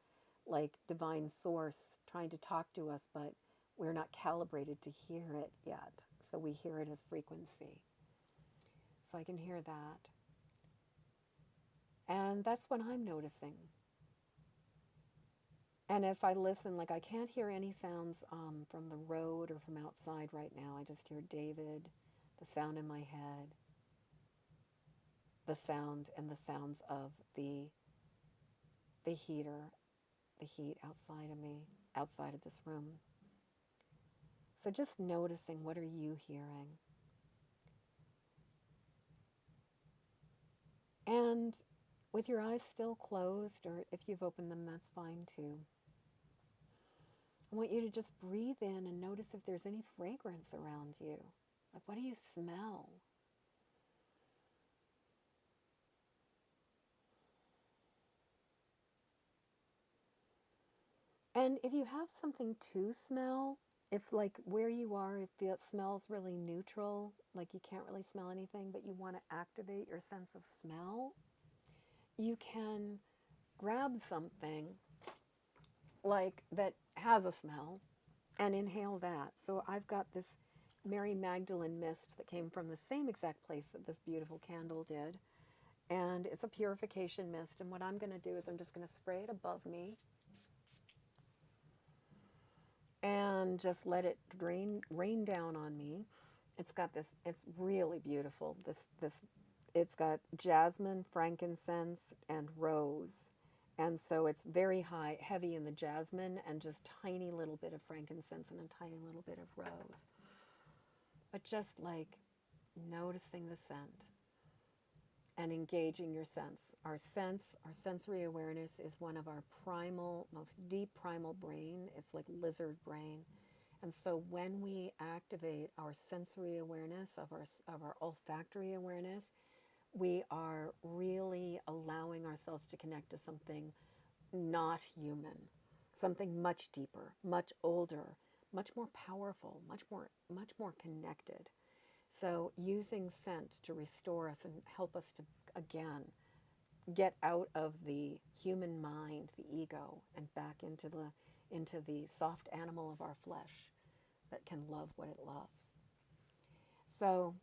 A: like divine source trying to talk to us, but we're not calibrated to hear it yet. So we hear it as frequency. So I can hear that. And that's what I'm noticing. And if I listen, like I can't hear any sounds from the road or from outside right now. I just hear David, the sound in my head, the sound and the sounds of the heater, the heat outside of me, outside of this room. So just noticing, what are you hearing? And with your eyes still closed, or if you've opened them, that's fine too. I want you to just breathe in and notice if there's any fragrance around you. Like, what do you smell? And if you have something to smell, if like where you are, if it smells really neutral, like you can't really smell anything, but you want to activate your sense of smell, you can grab something like that has a smell and inhale that. So I've got this Mary Magdalene mist that came from the same exact place that this beautiful candle did. And it's a purification mist. And what I'm going to do is I'm just going to spray it above me and just let it rain down on me. It's got this, it's really beautiful. It's got jasmine, frankincense, and rose. And so it's very high, heavy in the jasmine and just tiny little bit of frankincense and a tiny little bit of rose. But just like noticing the scent and engaging your sense. Our sensory awareness is one of our primal, most deep primal brain. It's like lizard brain. And so when we activate our sensory awareness, of our olfactory awareness, we are really allowing ourselves to connect to something not human, something much deeper, much older, much more powerful, much more connected. So using scent to restore us and help us to, again, get out of the human mind, the ego, and back into the soft animal of our flesh that can love what it loves. So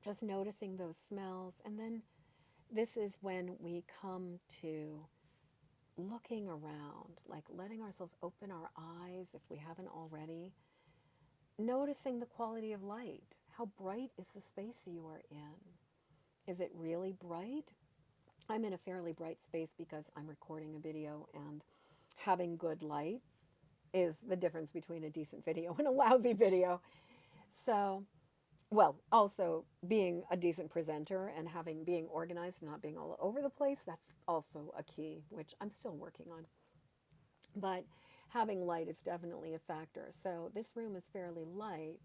A: just noticing those smells. And then this is when we come to looking around, like letting ourselves open our eyes if we haven't already, noticing the quality of light. How bright is the space you are in? Is it really bright? I'm in a fairly bright space because I'm recording a video, and having good light is the difference between a decent video and a lousy video. So, well, also being a decent presenter and being organized and not being all over the place, that's also a key, which I'm still working on. But having light is definitely a factor. So this room is fairly light.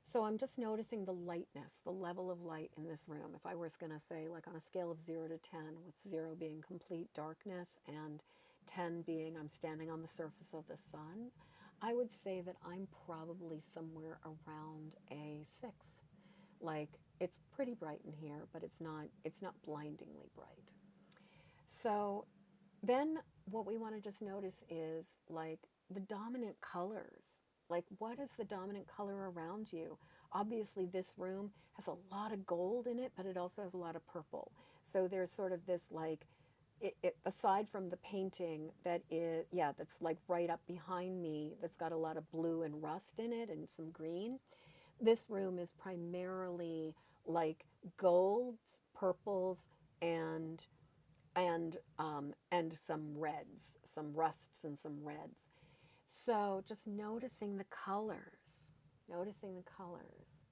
A: So I'm just noticing the lightness, the level of light in this room. If I was going to say, like on a scale of 0 to 10, with 0 being complete darkness and 10 being I'm standing on the surface of the sun, I would say that I'm probably somewhere around a 6. Like, it's pretty bright in here, but it's not blindingly bright. So then what we want to just notice is like the dominant colors. Like, what is the dominant color around you? Obviously, this room has a lot of gold in it, but it also has a lot of purple. So there's sort of this like, aside from the painting that's like right up behind me, that's got a lot of blue and rust in it and some green. This room is primarily like golds, purples, and some reds, some rusts and some reds. So just noticing the colors, noticing the colors.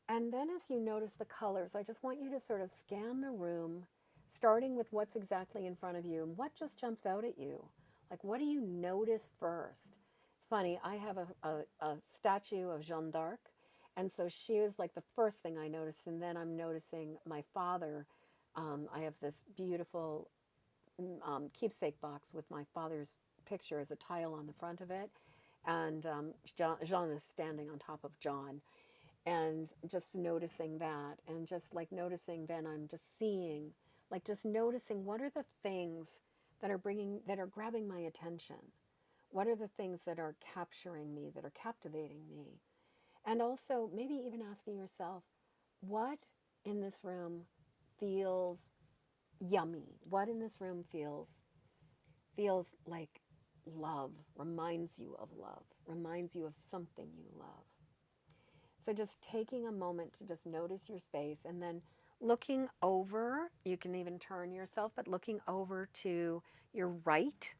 A: And then as you notice the colors, I just want you to sort of scan the room, starting with what's exactly in front of you and what just jumps out at you. Like, what do you notice first? It's funny, I have a statue of Jeanne d'Arc, and so she was like the first thing I noticed, and then I'm noticing my father. I have this beautiful keepsake box with my father's picture as a tile on the front of it, and Jean is standing on top of John, and just noticing that, and just like noticing, then I'm just seeing, like just noticing what are the things that are grabbing my attention, what are the things that are capturing me, that are captivating me, and also maybe even asking yourself, what in this room feels yummy, what in this room feels like love, reminds you of love, reminds you of something you love. So just taking a moment to just notice your space, and then looking over, you can even turn yourself, but looking over to your right,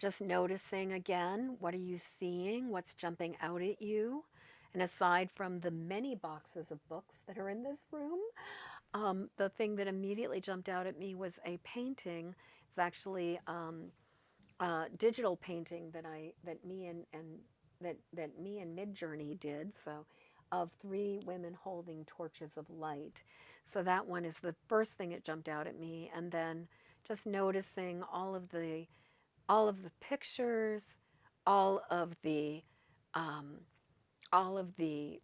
A: just noticing again, what are you seeing? What's jumping out at you? And aside from the many boxes of books that are in this room, The thing that immediately jumped out at me was a painting. It's actually digital painting that me and Midjourney did. So, of three women holding torches of light. So that one is the first thing that jumped out at me, and then just noticing all of the pictures, all of the um, all of the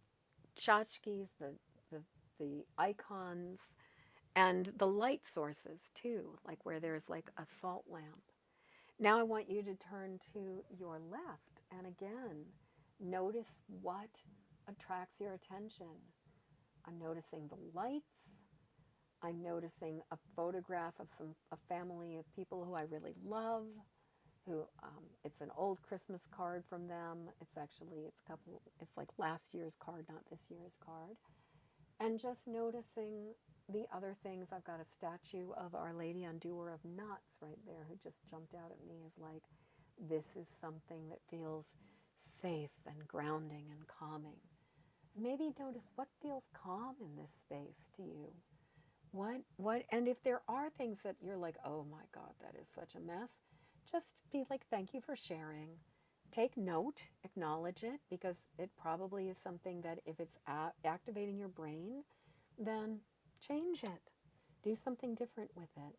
A: tchotchkes, the the icons, and the light sources too, like where there's like a salt lamp. Now I want you to turn to your left and again notice what attracts your attention. I'm noticing the lights. I'm noticing a photograph of a family of people who I really love. Who it's an old Christmas card from them. It's like last year's card, not this year's card. And just noticing the other things. I've got a statue of Our Lady on Doer of Nuts right there who just jumped out at me as like, this is something that feels safe and grounding and calming. Maybe notice what feels calm in this space to you. And if there are things that you're like, oh my God, that is such a mess, just be like, thank you for sharing. Take note, acknowledge it, because it probably is something that if it's activating your brain, then change it. Do something different with it.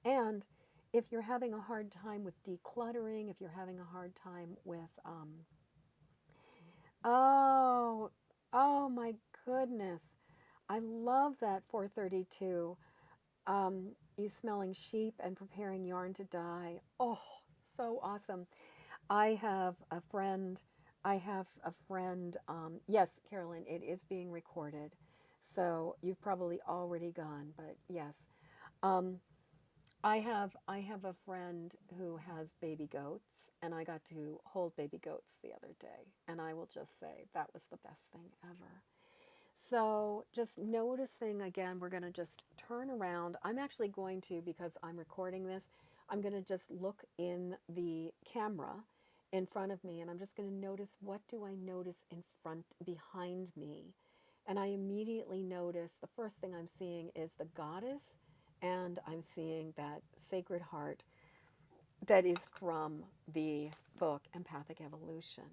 A: And if you're having a hard time with decluttering, if you're having a hard time with, oh my goodness, I love that 432. You smelling sheep and preparing yarn to dye. Oh, so awesome. I have a friend. Yes, Carolyn, it is being recorded. So you've probably already gone, but yes. Um, I have a friend who has baby goats, and I got to hold baby goats the other day, and I will just say that was the best thing ever. So just noticing again, we're going to just turn around. I'm actually going to, because I'm recording this, I'm going to just look in the camera in front of me, and I'm just going to notice, what do I notice behind me? And I immediately notice the first thing I'm seeing is the goddess, and I'm seeing that sacred heart that is from the book Empathic Evolution.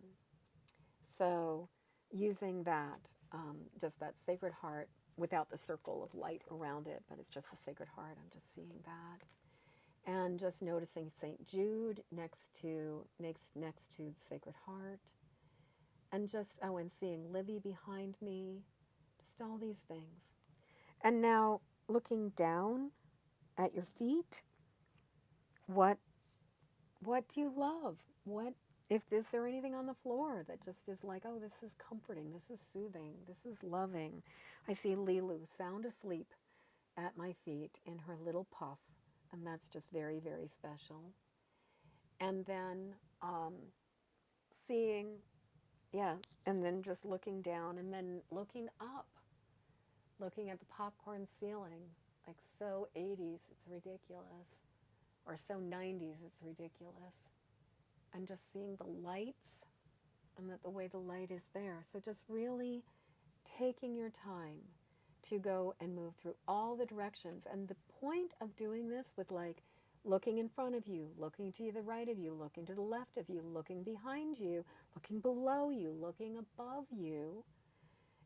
A: So using that, just that sacred heart without the circle of light around it, but it's just the sacred heart. I'm just seeing that. And just noticing St. Jude next to the Sacred Heart. And just, and seeing Livy behind me. Just all these things. And now looking down at your feet, what do you love? Is there anything on the floor that just is like, oh, this is comforting, this is soothing, this is loving? I see Lilu sound asleep at my feet in her little puff, and that's just very, very special. And then seeing, yeah, and then just looking down and then looking up, looking at the popcorn ceiling, like so 80s, it's ridiculous, or so 90s, it's ridiculous. And just seeing the lights and that the way the light is there. So just really taking your time to go and move through all the directions. And the point of doing this with like looking in front of you, looking to the right of you, looking to the left of you, looking behind you, looking below you, looking above you.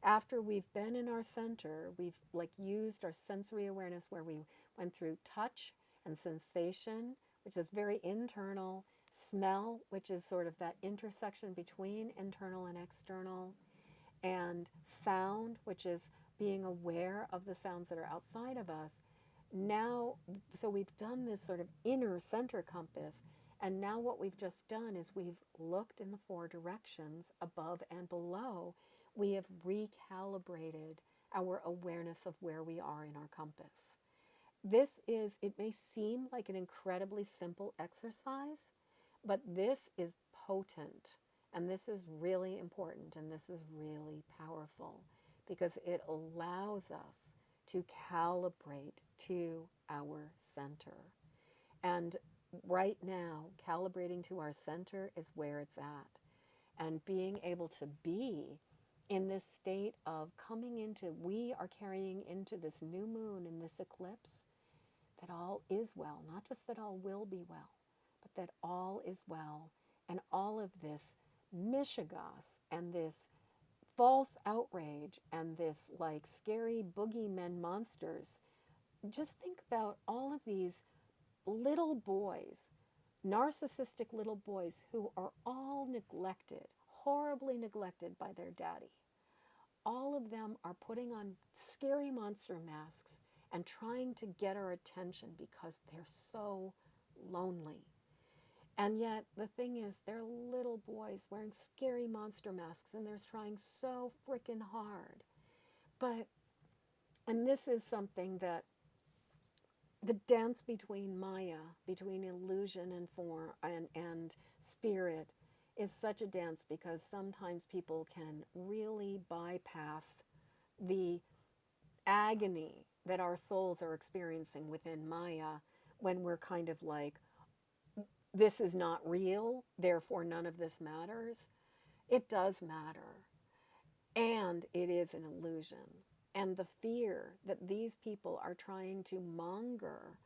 A: After we've been in our center, we've like used our sensory awareness where we went through touch and sensation, which is very internal, smell, which is sort of that intersection between internal and external, and sound, which is being aware of the sounds that are outside of us. Now, so we've done this sort of inner center compass, and now what we've just done is we've looked in the four directions, above and below. We have recalibrated our awareness of where we are in our compass. It may seem like an incredibly simple exercise, but this is potent, and this is really important, and this is really powerful, because it allows us to calibrate to our center. And right now, calibrating to our center is where it's at. And being able to be in this state of coming into, we are carrying into this new moon and this eclipse, that all is well, not just that all will be well, but that all is well. And all of this mishigas and this false outrage and this like scary boogeymen monsters, just think about all of these little boys, narcissistic little boys who are all neglected, horribly neglected by their daddy. All of them are putting on scary monster masks and trying to get our attention because they're so lonely. And yet the thing is, they're little boys wearing scary monster masks and they're trying so freaking hard. But, and this is something that the dance between Maya, between illusion and form and spirit, is such a dance because sometimes people can really bypass the agony that our souls are experiencing within Maya when we're kind of like, this is not real, therefore none of this matters. It does matter. And it is an illusion. And the fear that these people are trying to monger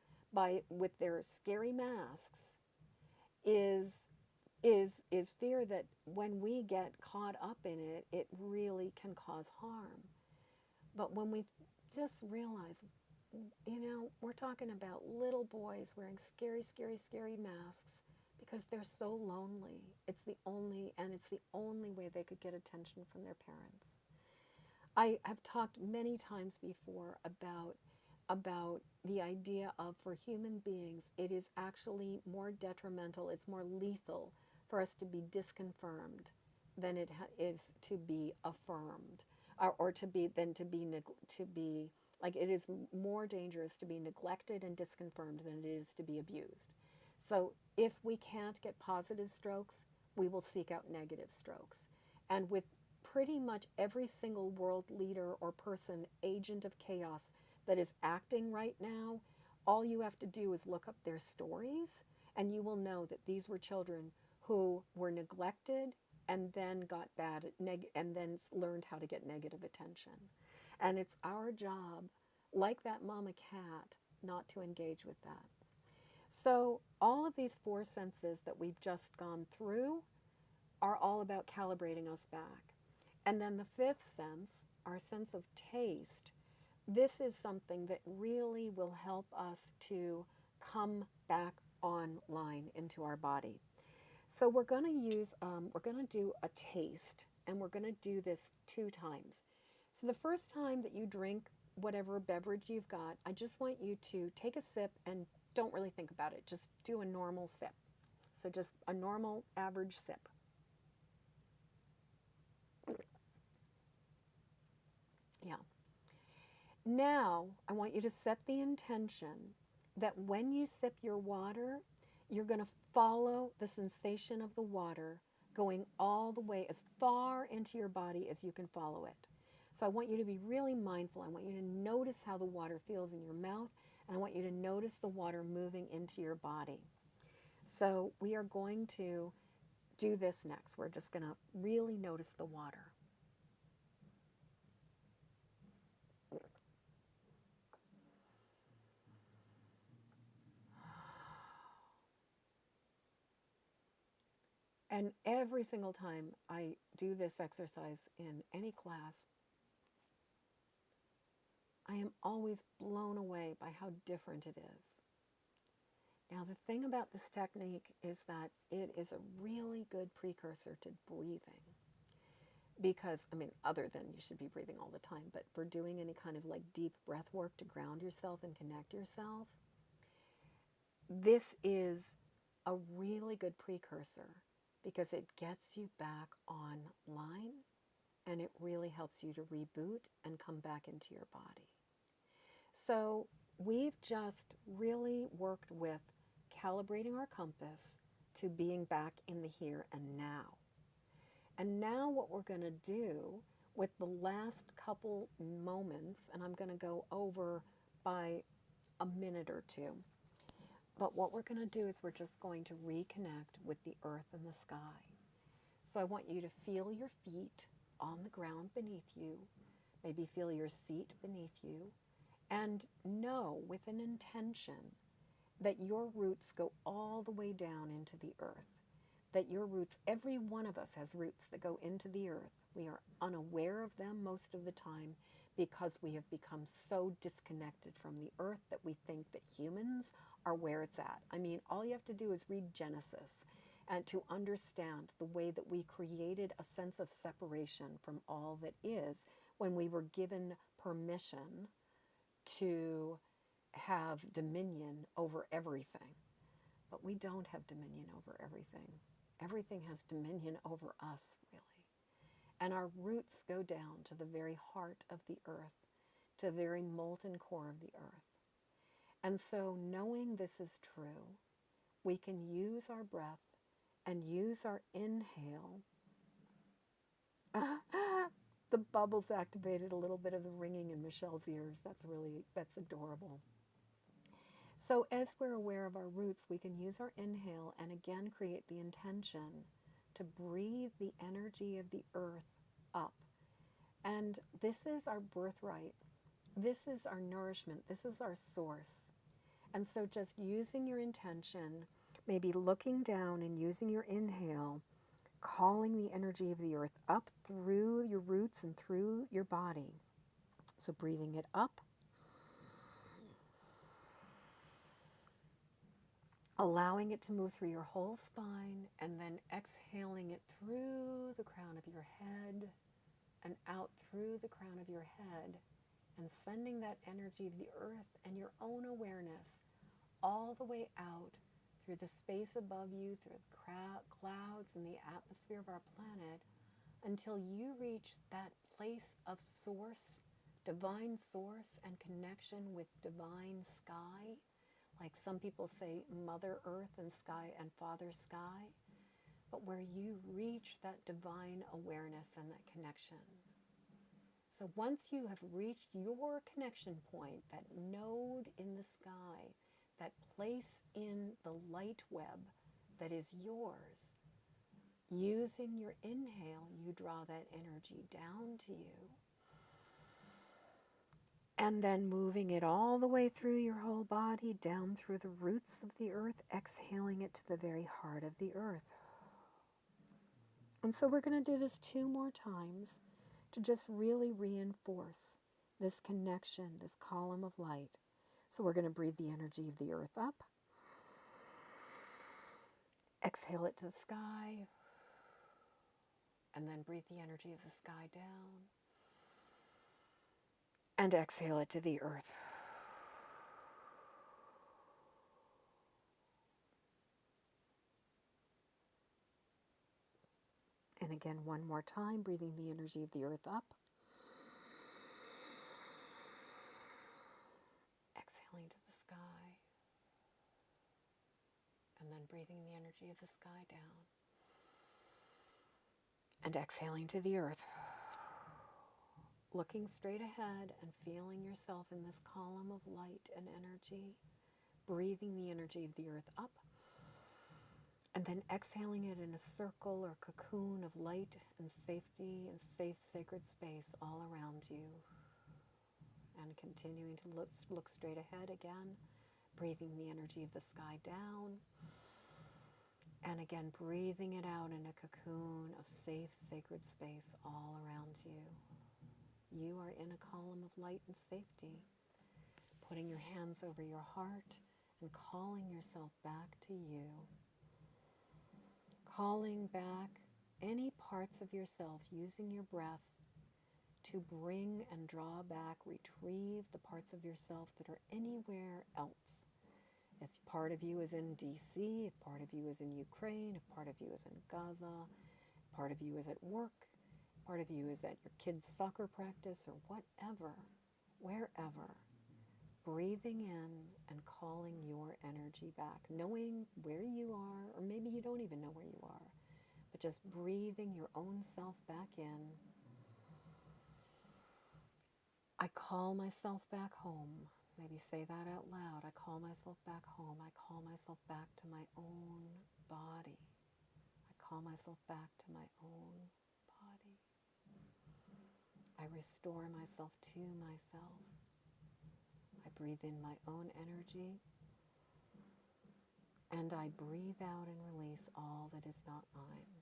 A: with their scary masks is fear that when we get caught up in it, it really can cause harm. But when we just realize, we're talking about little boys wearing scary, scary, scary masks because they're so lonely. It's the only way they could get attention from their parents. I have talked many times before about the idea of, for human beings, it is actually more detrimental, it's more lethal for us to be disconfirmed than it is to be affirmed, or to be like, it is more dangerous to be neglected and disconfirmed than it is to be abused. So if we can't get positive strokes, we will seek out negative strokes. And with pretty much every single world leader or person, agent of chaos that is acting right now, all you have to do is look up their stories and you will know that these were children who were neglected and then got bad and then learned how to get negative attention. And it's our job, like that mama cat, not to engage with that. So all of these four senses that we've just gone through are all about calibrating us back. And then the fifth sense, our sense of taste, this is something that really will help us to come back online into our body. So we're going to do a taste, and we're going to do this 2 times. So the first time that you drink whatever beverage you've got, I just want you to take a sip and don't really think about it. Just do a normal sip. So just a normal average sip. Yeah. Now, I want you to set the intention that when you sip your water, you're going to follow the sensation of the water going all the way as far into your body as you can follow it. So I want you to be really mindful. I want you to notice how the water feels in your mouth, and I want you to notice the water moving into your body. So we are going to do this next. We're just going to really notice the water. And every single time I do this exercise in any class, I am always blown away by how different it is. Now, the thing about this technique is that it is a really good precursor to breathing. Because, other than you should be breathing all the time, but for doing any kind of like deep breath work to ground yourself and connect yourself, this is a really good precursor because it gets you back online and it really helps you to reboot and come back into your body. So we've just really worked with calibrating our compass to being back in the here and now. And now what we're going to do with the last couple moments, and I'm going to go over by a minute or two, but what we're going to do is we're just going to reconnect with the earth and the sky. So I want you to feel your feet on the ground beneath you. Maybe feel your seat beneath you. And know with an intention that your roots go all the way down into the earth. That your roots, every one of us has roots that go into the earth. We are unaware of them most of the time because we have become so disconnected from the earth that we think that humans are where it's at. I mean, all you have to do is read Genesis and to understand the way that we created a sense of separation from all that is when we were given permission to have dominion over everything. But we don't have dominion over everything. Everything has dominion over us, really. And our roots go down to the very heart of the earth, to the very molten core of the earth. And so knowing this is true, we can use our breath and use our inhale. The bubbles activated a little bit of the ringing in Michelle's ears. That's adorable. So as we're aware of our roots, we can use our inhale and again create the intention to breathe the energy of the earth up. And this is our birthright. This is our nourishment. This is our source. And so just using your intention, maybe looking down and using your inhale, calling the energy of the earth up through your roots and through your body. So breathing it up, allowing it to move through your whole spine, and then exhaling it through the crown of your head and out through the crown of your head, and sending that energy of the earth and your own awareness all the way out through the space above you, through the clouds and the atmosphere of our planet, until you reach that place of source, divine source, and connection with divine sky. Like some people say, Mother Earth and sky and Father Sky, but where you reach that divine awareness and that connection. So once you have reached your connection point, that node in the sky, that place in the light web that is yours, using your inhale, you draw that energy down to you. And then moving it all the way through your whole body, down through the roots of the earth, exhaling it to the very heart of the earth. And so we're going to do this 2 more times to just really reinforce this connection, this column of light. So we're going to breathe the energy of the earth up. Exhale it to the sky. And then breathe the energy of the sky down. And exhale it to the earth. And again, 1 more time, breathing the energy of the earth up. Exhaling to the sky. And then breathing the energy of the sky down. And exhaling to the earth. Looking straight ahead and feeling yourself in this column of light and energy, breathing the energy of the earth up, and then exhaling it in a circle or cocoon of light and safety and safe, sacred space all around you. And continuing to look straight ahead again, breathing the energy of the sky down, and again breathing it out in a cocoon of safe, sacred space all around you. You are in a column of light and safety, putting your hands over your heart and calling yourself back to you. Calling back any parts of yourself, using your breath to bring and draw back, retrieve the parts of yourself that are anywhere else. If part of you is in DC, if part of you is in Ukraine, if part of you is in Gaza, part of you is at work, part of you is at your kid's soccer practice or whatever, wherever, breathing in and calling your energy back, knowing where you are, or maybe you don't even know where you are, but just breathing your own self back in. I call myself back home. Maybe say that out loud. I call myself back home. I call myself back to my own body. I call myself back to my own body. I restore myself to myself. I breathe in my own energy, and I breathe out and release all that is not mine.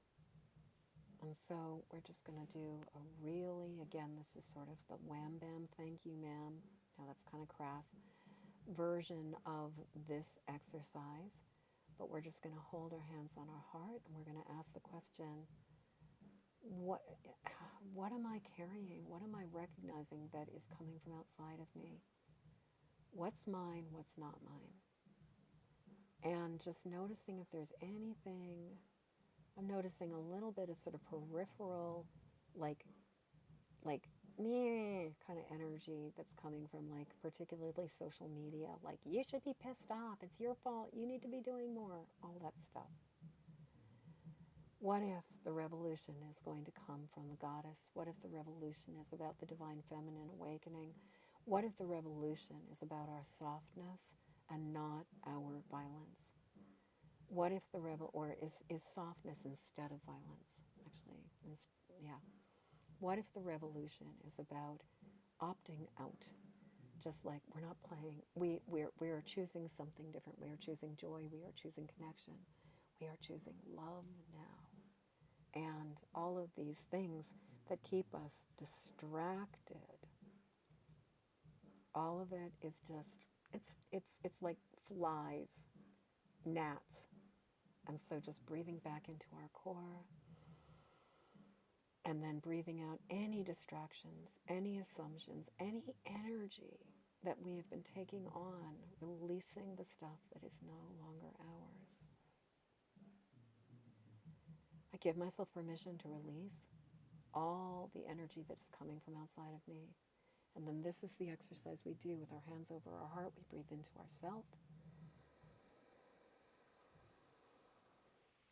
A: And so we're just going to do a really, again, this is sort of the wham bam, thank you ma'am, now that's kind of crass, version of this exercise. But we're just going to hold our hands on our heart, and we're going to ask the question, what am I carrying? What am I recognizing that is coming from outside of me? What's mine? What's not mine? And just noticing if there's anything. I'm noticing a little bit of sort of peripheral, like meh kind of energy that's coming from like particularly social media, like you should be pissed off, it's your fault, you need to be doing more, all that stuff. What if the revolution is going to come from the goddess? What if the revolution is about the divine feminine awakening? What if the revolution is about our softness and not our violence? What if the is softness instead of violence, actually? Yeah. What if the revolution is about opting out? Just like we're not playing, we are choosing something different. We are choosing joy. We are choosing connection. We are choosing love now. And all of these things that keep us distracted, all of it is just, it's like flies, gnats. And so just breathing back into our core, and then breathing out any distractions, any assumptions, any energy that we have been taking on, releasing the stuff that is no longer ours. I give myself permission to release all the energy that is coming from outside of me. And then this is the exercise we do with our hands over our heart. We breathe into ourself.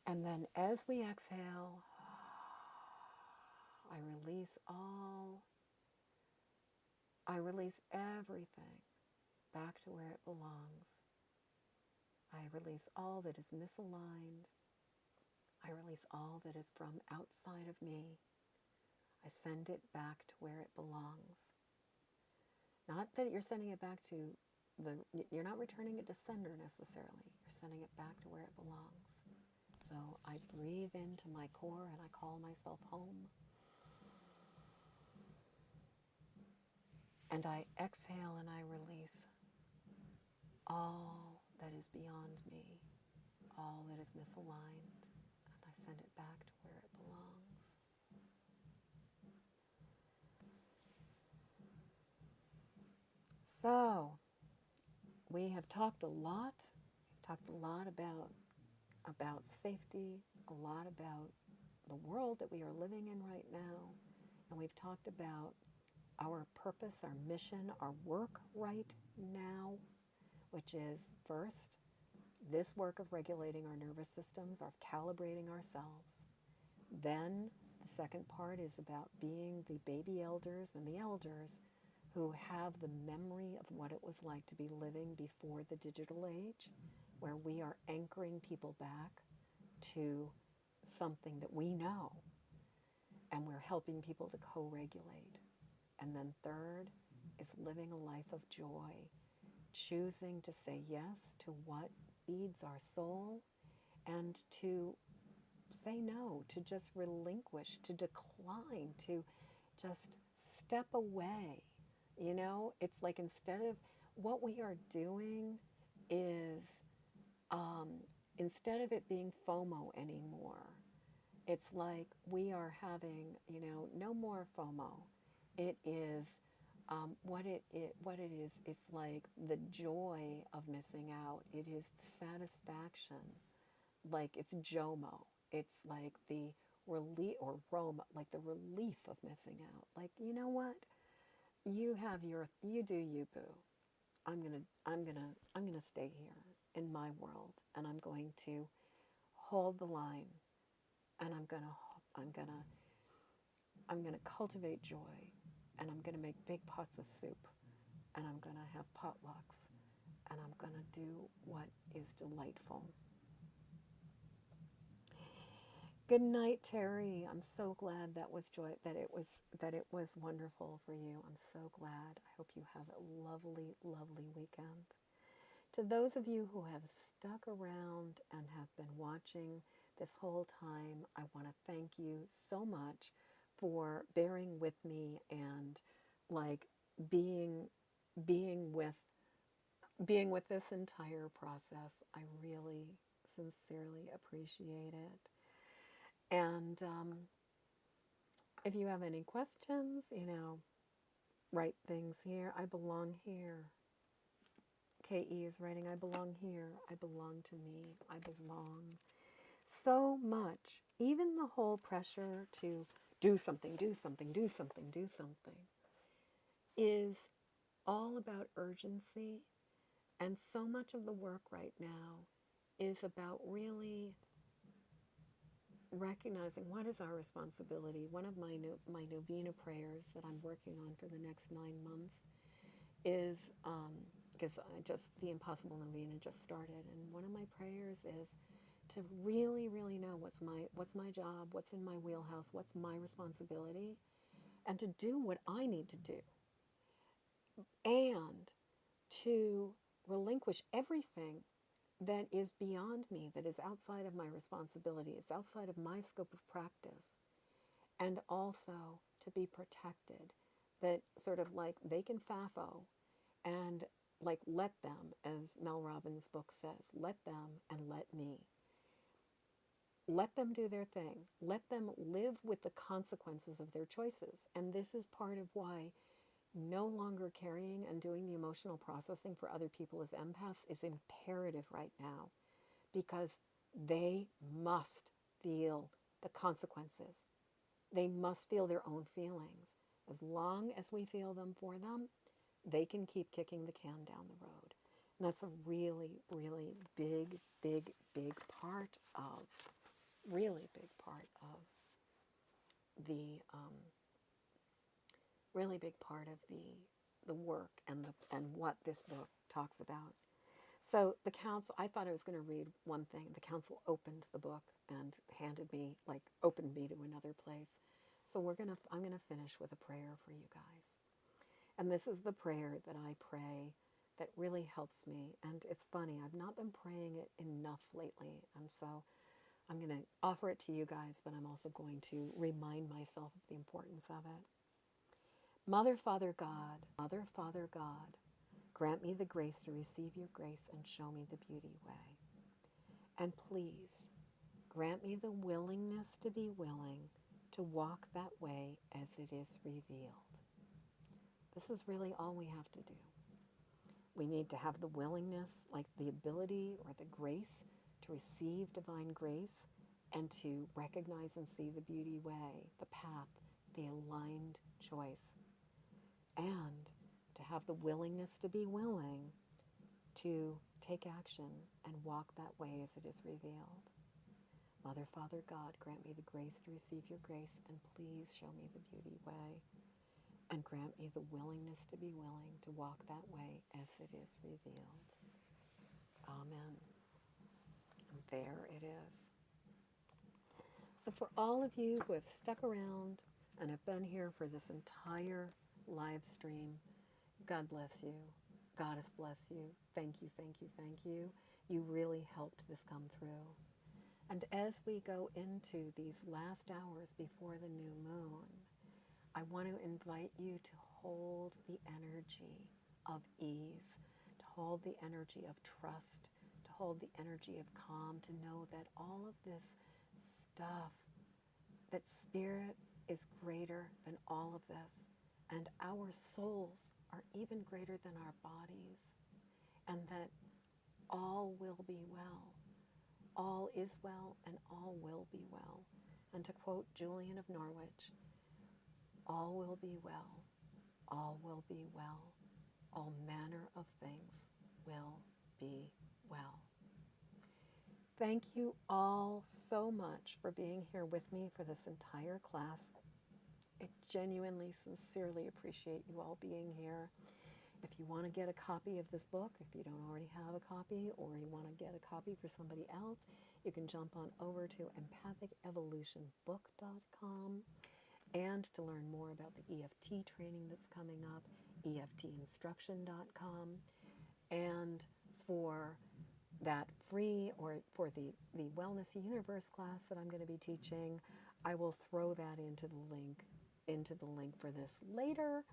A: And then as we exhale, I release everything back to where it belongs. I release all that is misaligned. I release all that is from outside of me. I send it back to where it belongs. Not that you're sending it back to you're not returning it to sender necessarily. You're sending it back to where it belongs. So I breathe into my core and I call myself home. And I exhale and I release all that is beyond me, all that is misaligned, and I send it back to where it belongs. So, we have talked a lot. We've talked a lot about safety, a lot about the world that we are living in right now, and we've talked about our purpose, our mission, our work right now, which is first, this work of regulating our nervous systems, of calibrating ourselves. Then the second part is about being the baby elders and the elders who have the memory of what it was like to be living before the digital age, where we are anchoring people back to something that we know, and we're helping people to co-regulate. And then third is living a life of joy, choosing to say yes to what feeds our soul, and to say no, to just relinquish, to decline, to just step away. You know, it's like instead of what we are doing is, instead of it being FOMO anymore, it's like we are having, no more FOMO. It is what it is. It's like the joy of missing out. It is the satisfaction, like it's JOMO. It's like the relief, or Roma, like the relief of missing out. Like, you know what? You do you, boo. I'm gonna stay here in my world, and I'm going to hold the line, and I'm gonna cultivate joy, and I'm gonna make big pots of soup, and I'm gonna have potlucks, and I'm gonna do what is delightful. Good night, Terry. I'm so glad that it was wonderful for you. I'm so glad. I hope you have a lovely, lovely weekend. To those of you who have stuck around and have been watching this whole time, I want to thank you so much for bearing with me and like being being with being with this entire process. I really sincerely appreciate it. And if you have any questions, write things here. I belong here. KE is writing, I belong here. I belong to me. I belong. So much. Even the whole pressure to do something, do something, do something, do something is all about urgency. And so much of the work right now is about really recognizing what is our responsibility. One of my novena prayers that I'm working on for the next 9 months is because the Impossible Novena just started, and one of my prayers is to really, really know what's my job, what's in my wheelhouse, what's my responsibility, and to do what I need to do, and to relinquish everything that is beyond me, that is outside of my responsibility, it's outside of my scope of practice, and also to be protected, that sort of like they can FAFO, and like let them, as Mel Robbins' book says, let them and let me. Let them do their thing. Let them live with the consequences of their choices. And this is part of why no longer carrying and doing the emotional processing for other people as empaths is imperative right now, because they must feel the consequences. They must feel their own feelings. As long as we feel them for them, they can keep kicking the can down the road. And that's a really, really big, big, big part of, really big part of the, really big part of the work and what this book talks about. So the council, I thought I was going to read one thing. The council opened the book and opened me to another place. So I'm going to finish with a prayer for you guys. And this is the prayer that I pray that really helps me. And it's funny, I've not been praying it enough lately. And so I'm going to offer it to you guys, but I'm also going to remind myself of the importance of it. Mother, Father, God, grant me the grace to receive your grace and show me the beauty way. And please, grant me the willingness to be willing to walk that way as it is revealed. This is really all we have to do. We need to have the willingness, like the ability or the grace to receive divine grace and to recognize and see the beauty way, the path, the aligned choice. And to have the willingness to be willing to take action and walk that way as it is revealed. Mother, Father, God, grant me the grace to receive your grace, and please show me the beauty way. And grant me the willingness to be willing to walk that way as it is revealed. Amen. And there it is. So for all of you who have stuck around and have been here for this entire live stream, God bless you. Goddess bless you. Thank you, thank you, thank you. You really helped this come through. And as we go into these last hours before the new moon, I want to invite you to hold the energy of ease, to hold the energy of trust, to hold the energy of calm, to know that all of this stuff, that spirit is greater than all of this, and our souls are even greater than our bodies, and that all will be well. All is well and all will be well. And to quote Julian of Norwich, all will be well, all will be well, all manner of things will be well. Thank you all so much for being here with me for this entire class. I genuinely, sincerely appreciate you all being here. If you want to get a copy of this book, if you don't already have a copy, or you want to get a copy for somebody else, you can jump on over to empathicevolutionbook.com. And to learn more about the EFT training that's coming up, EFTinstruction.com. And for that free, or for the Wellness Universe class that I'm going to be teaching, I will throw that into the link for this later,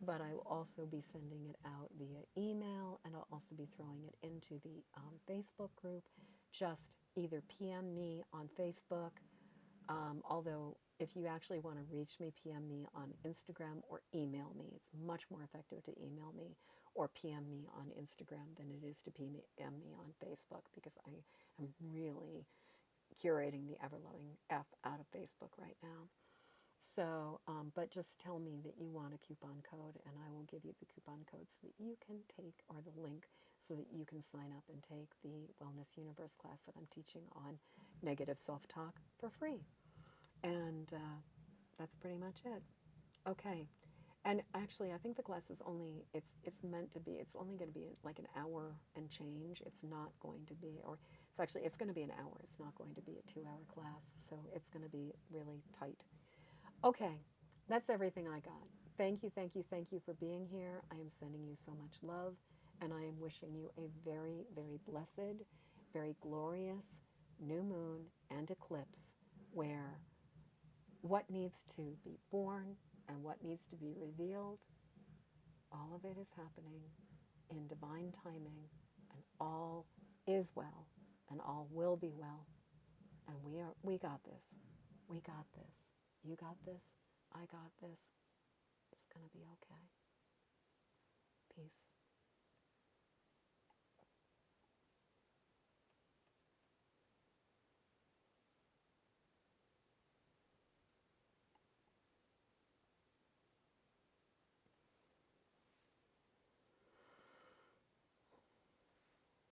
A: but I will also be sending it out via email, and I'll also be throwing it into the Facebook group. Just either PM me on Facebook, although if you actually want to reach me, PM me on Instagram or email me. It's much more effective to email me or PM me on Instagram than it is to PM me on Facebook, because I am really curating the ever-loving F out of Facebook right now. So, but just tell me that you want a coupon code, and I will give you the coupon code so that you can take, or the link so that you can sign up and take the Wellness Universe class that I'm teaching on negative self-talk for free. And that's pretty much it. Okay. And actually, I think the class is only, it's meant to be, it's only going to be like an hour and change. It's not going to be, or it's going to be an hour. It's not going to be a 2-hour class. So it's going to be really tight. Okay. That's everything I got. Thank you, thank you, thank you for being here. I am sending you so much love, and I am wishing you a very, very blessed, very glorious new moon and eclipse, where what needs to be born and what needs to be revealed, all of it is happening in divine timing, and all is well, and all will be well. And we got this. We got this. You got this. I got this. It's going to be okay. Peace.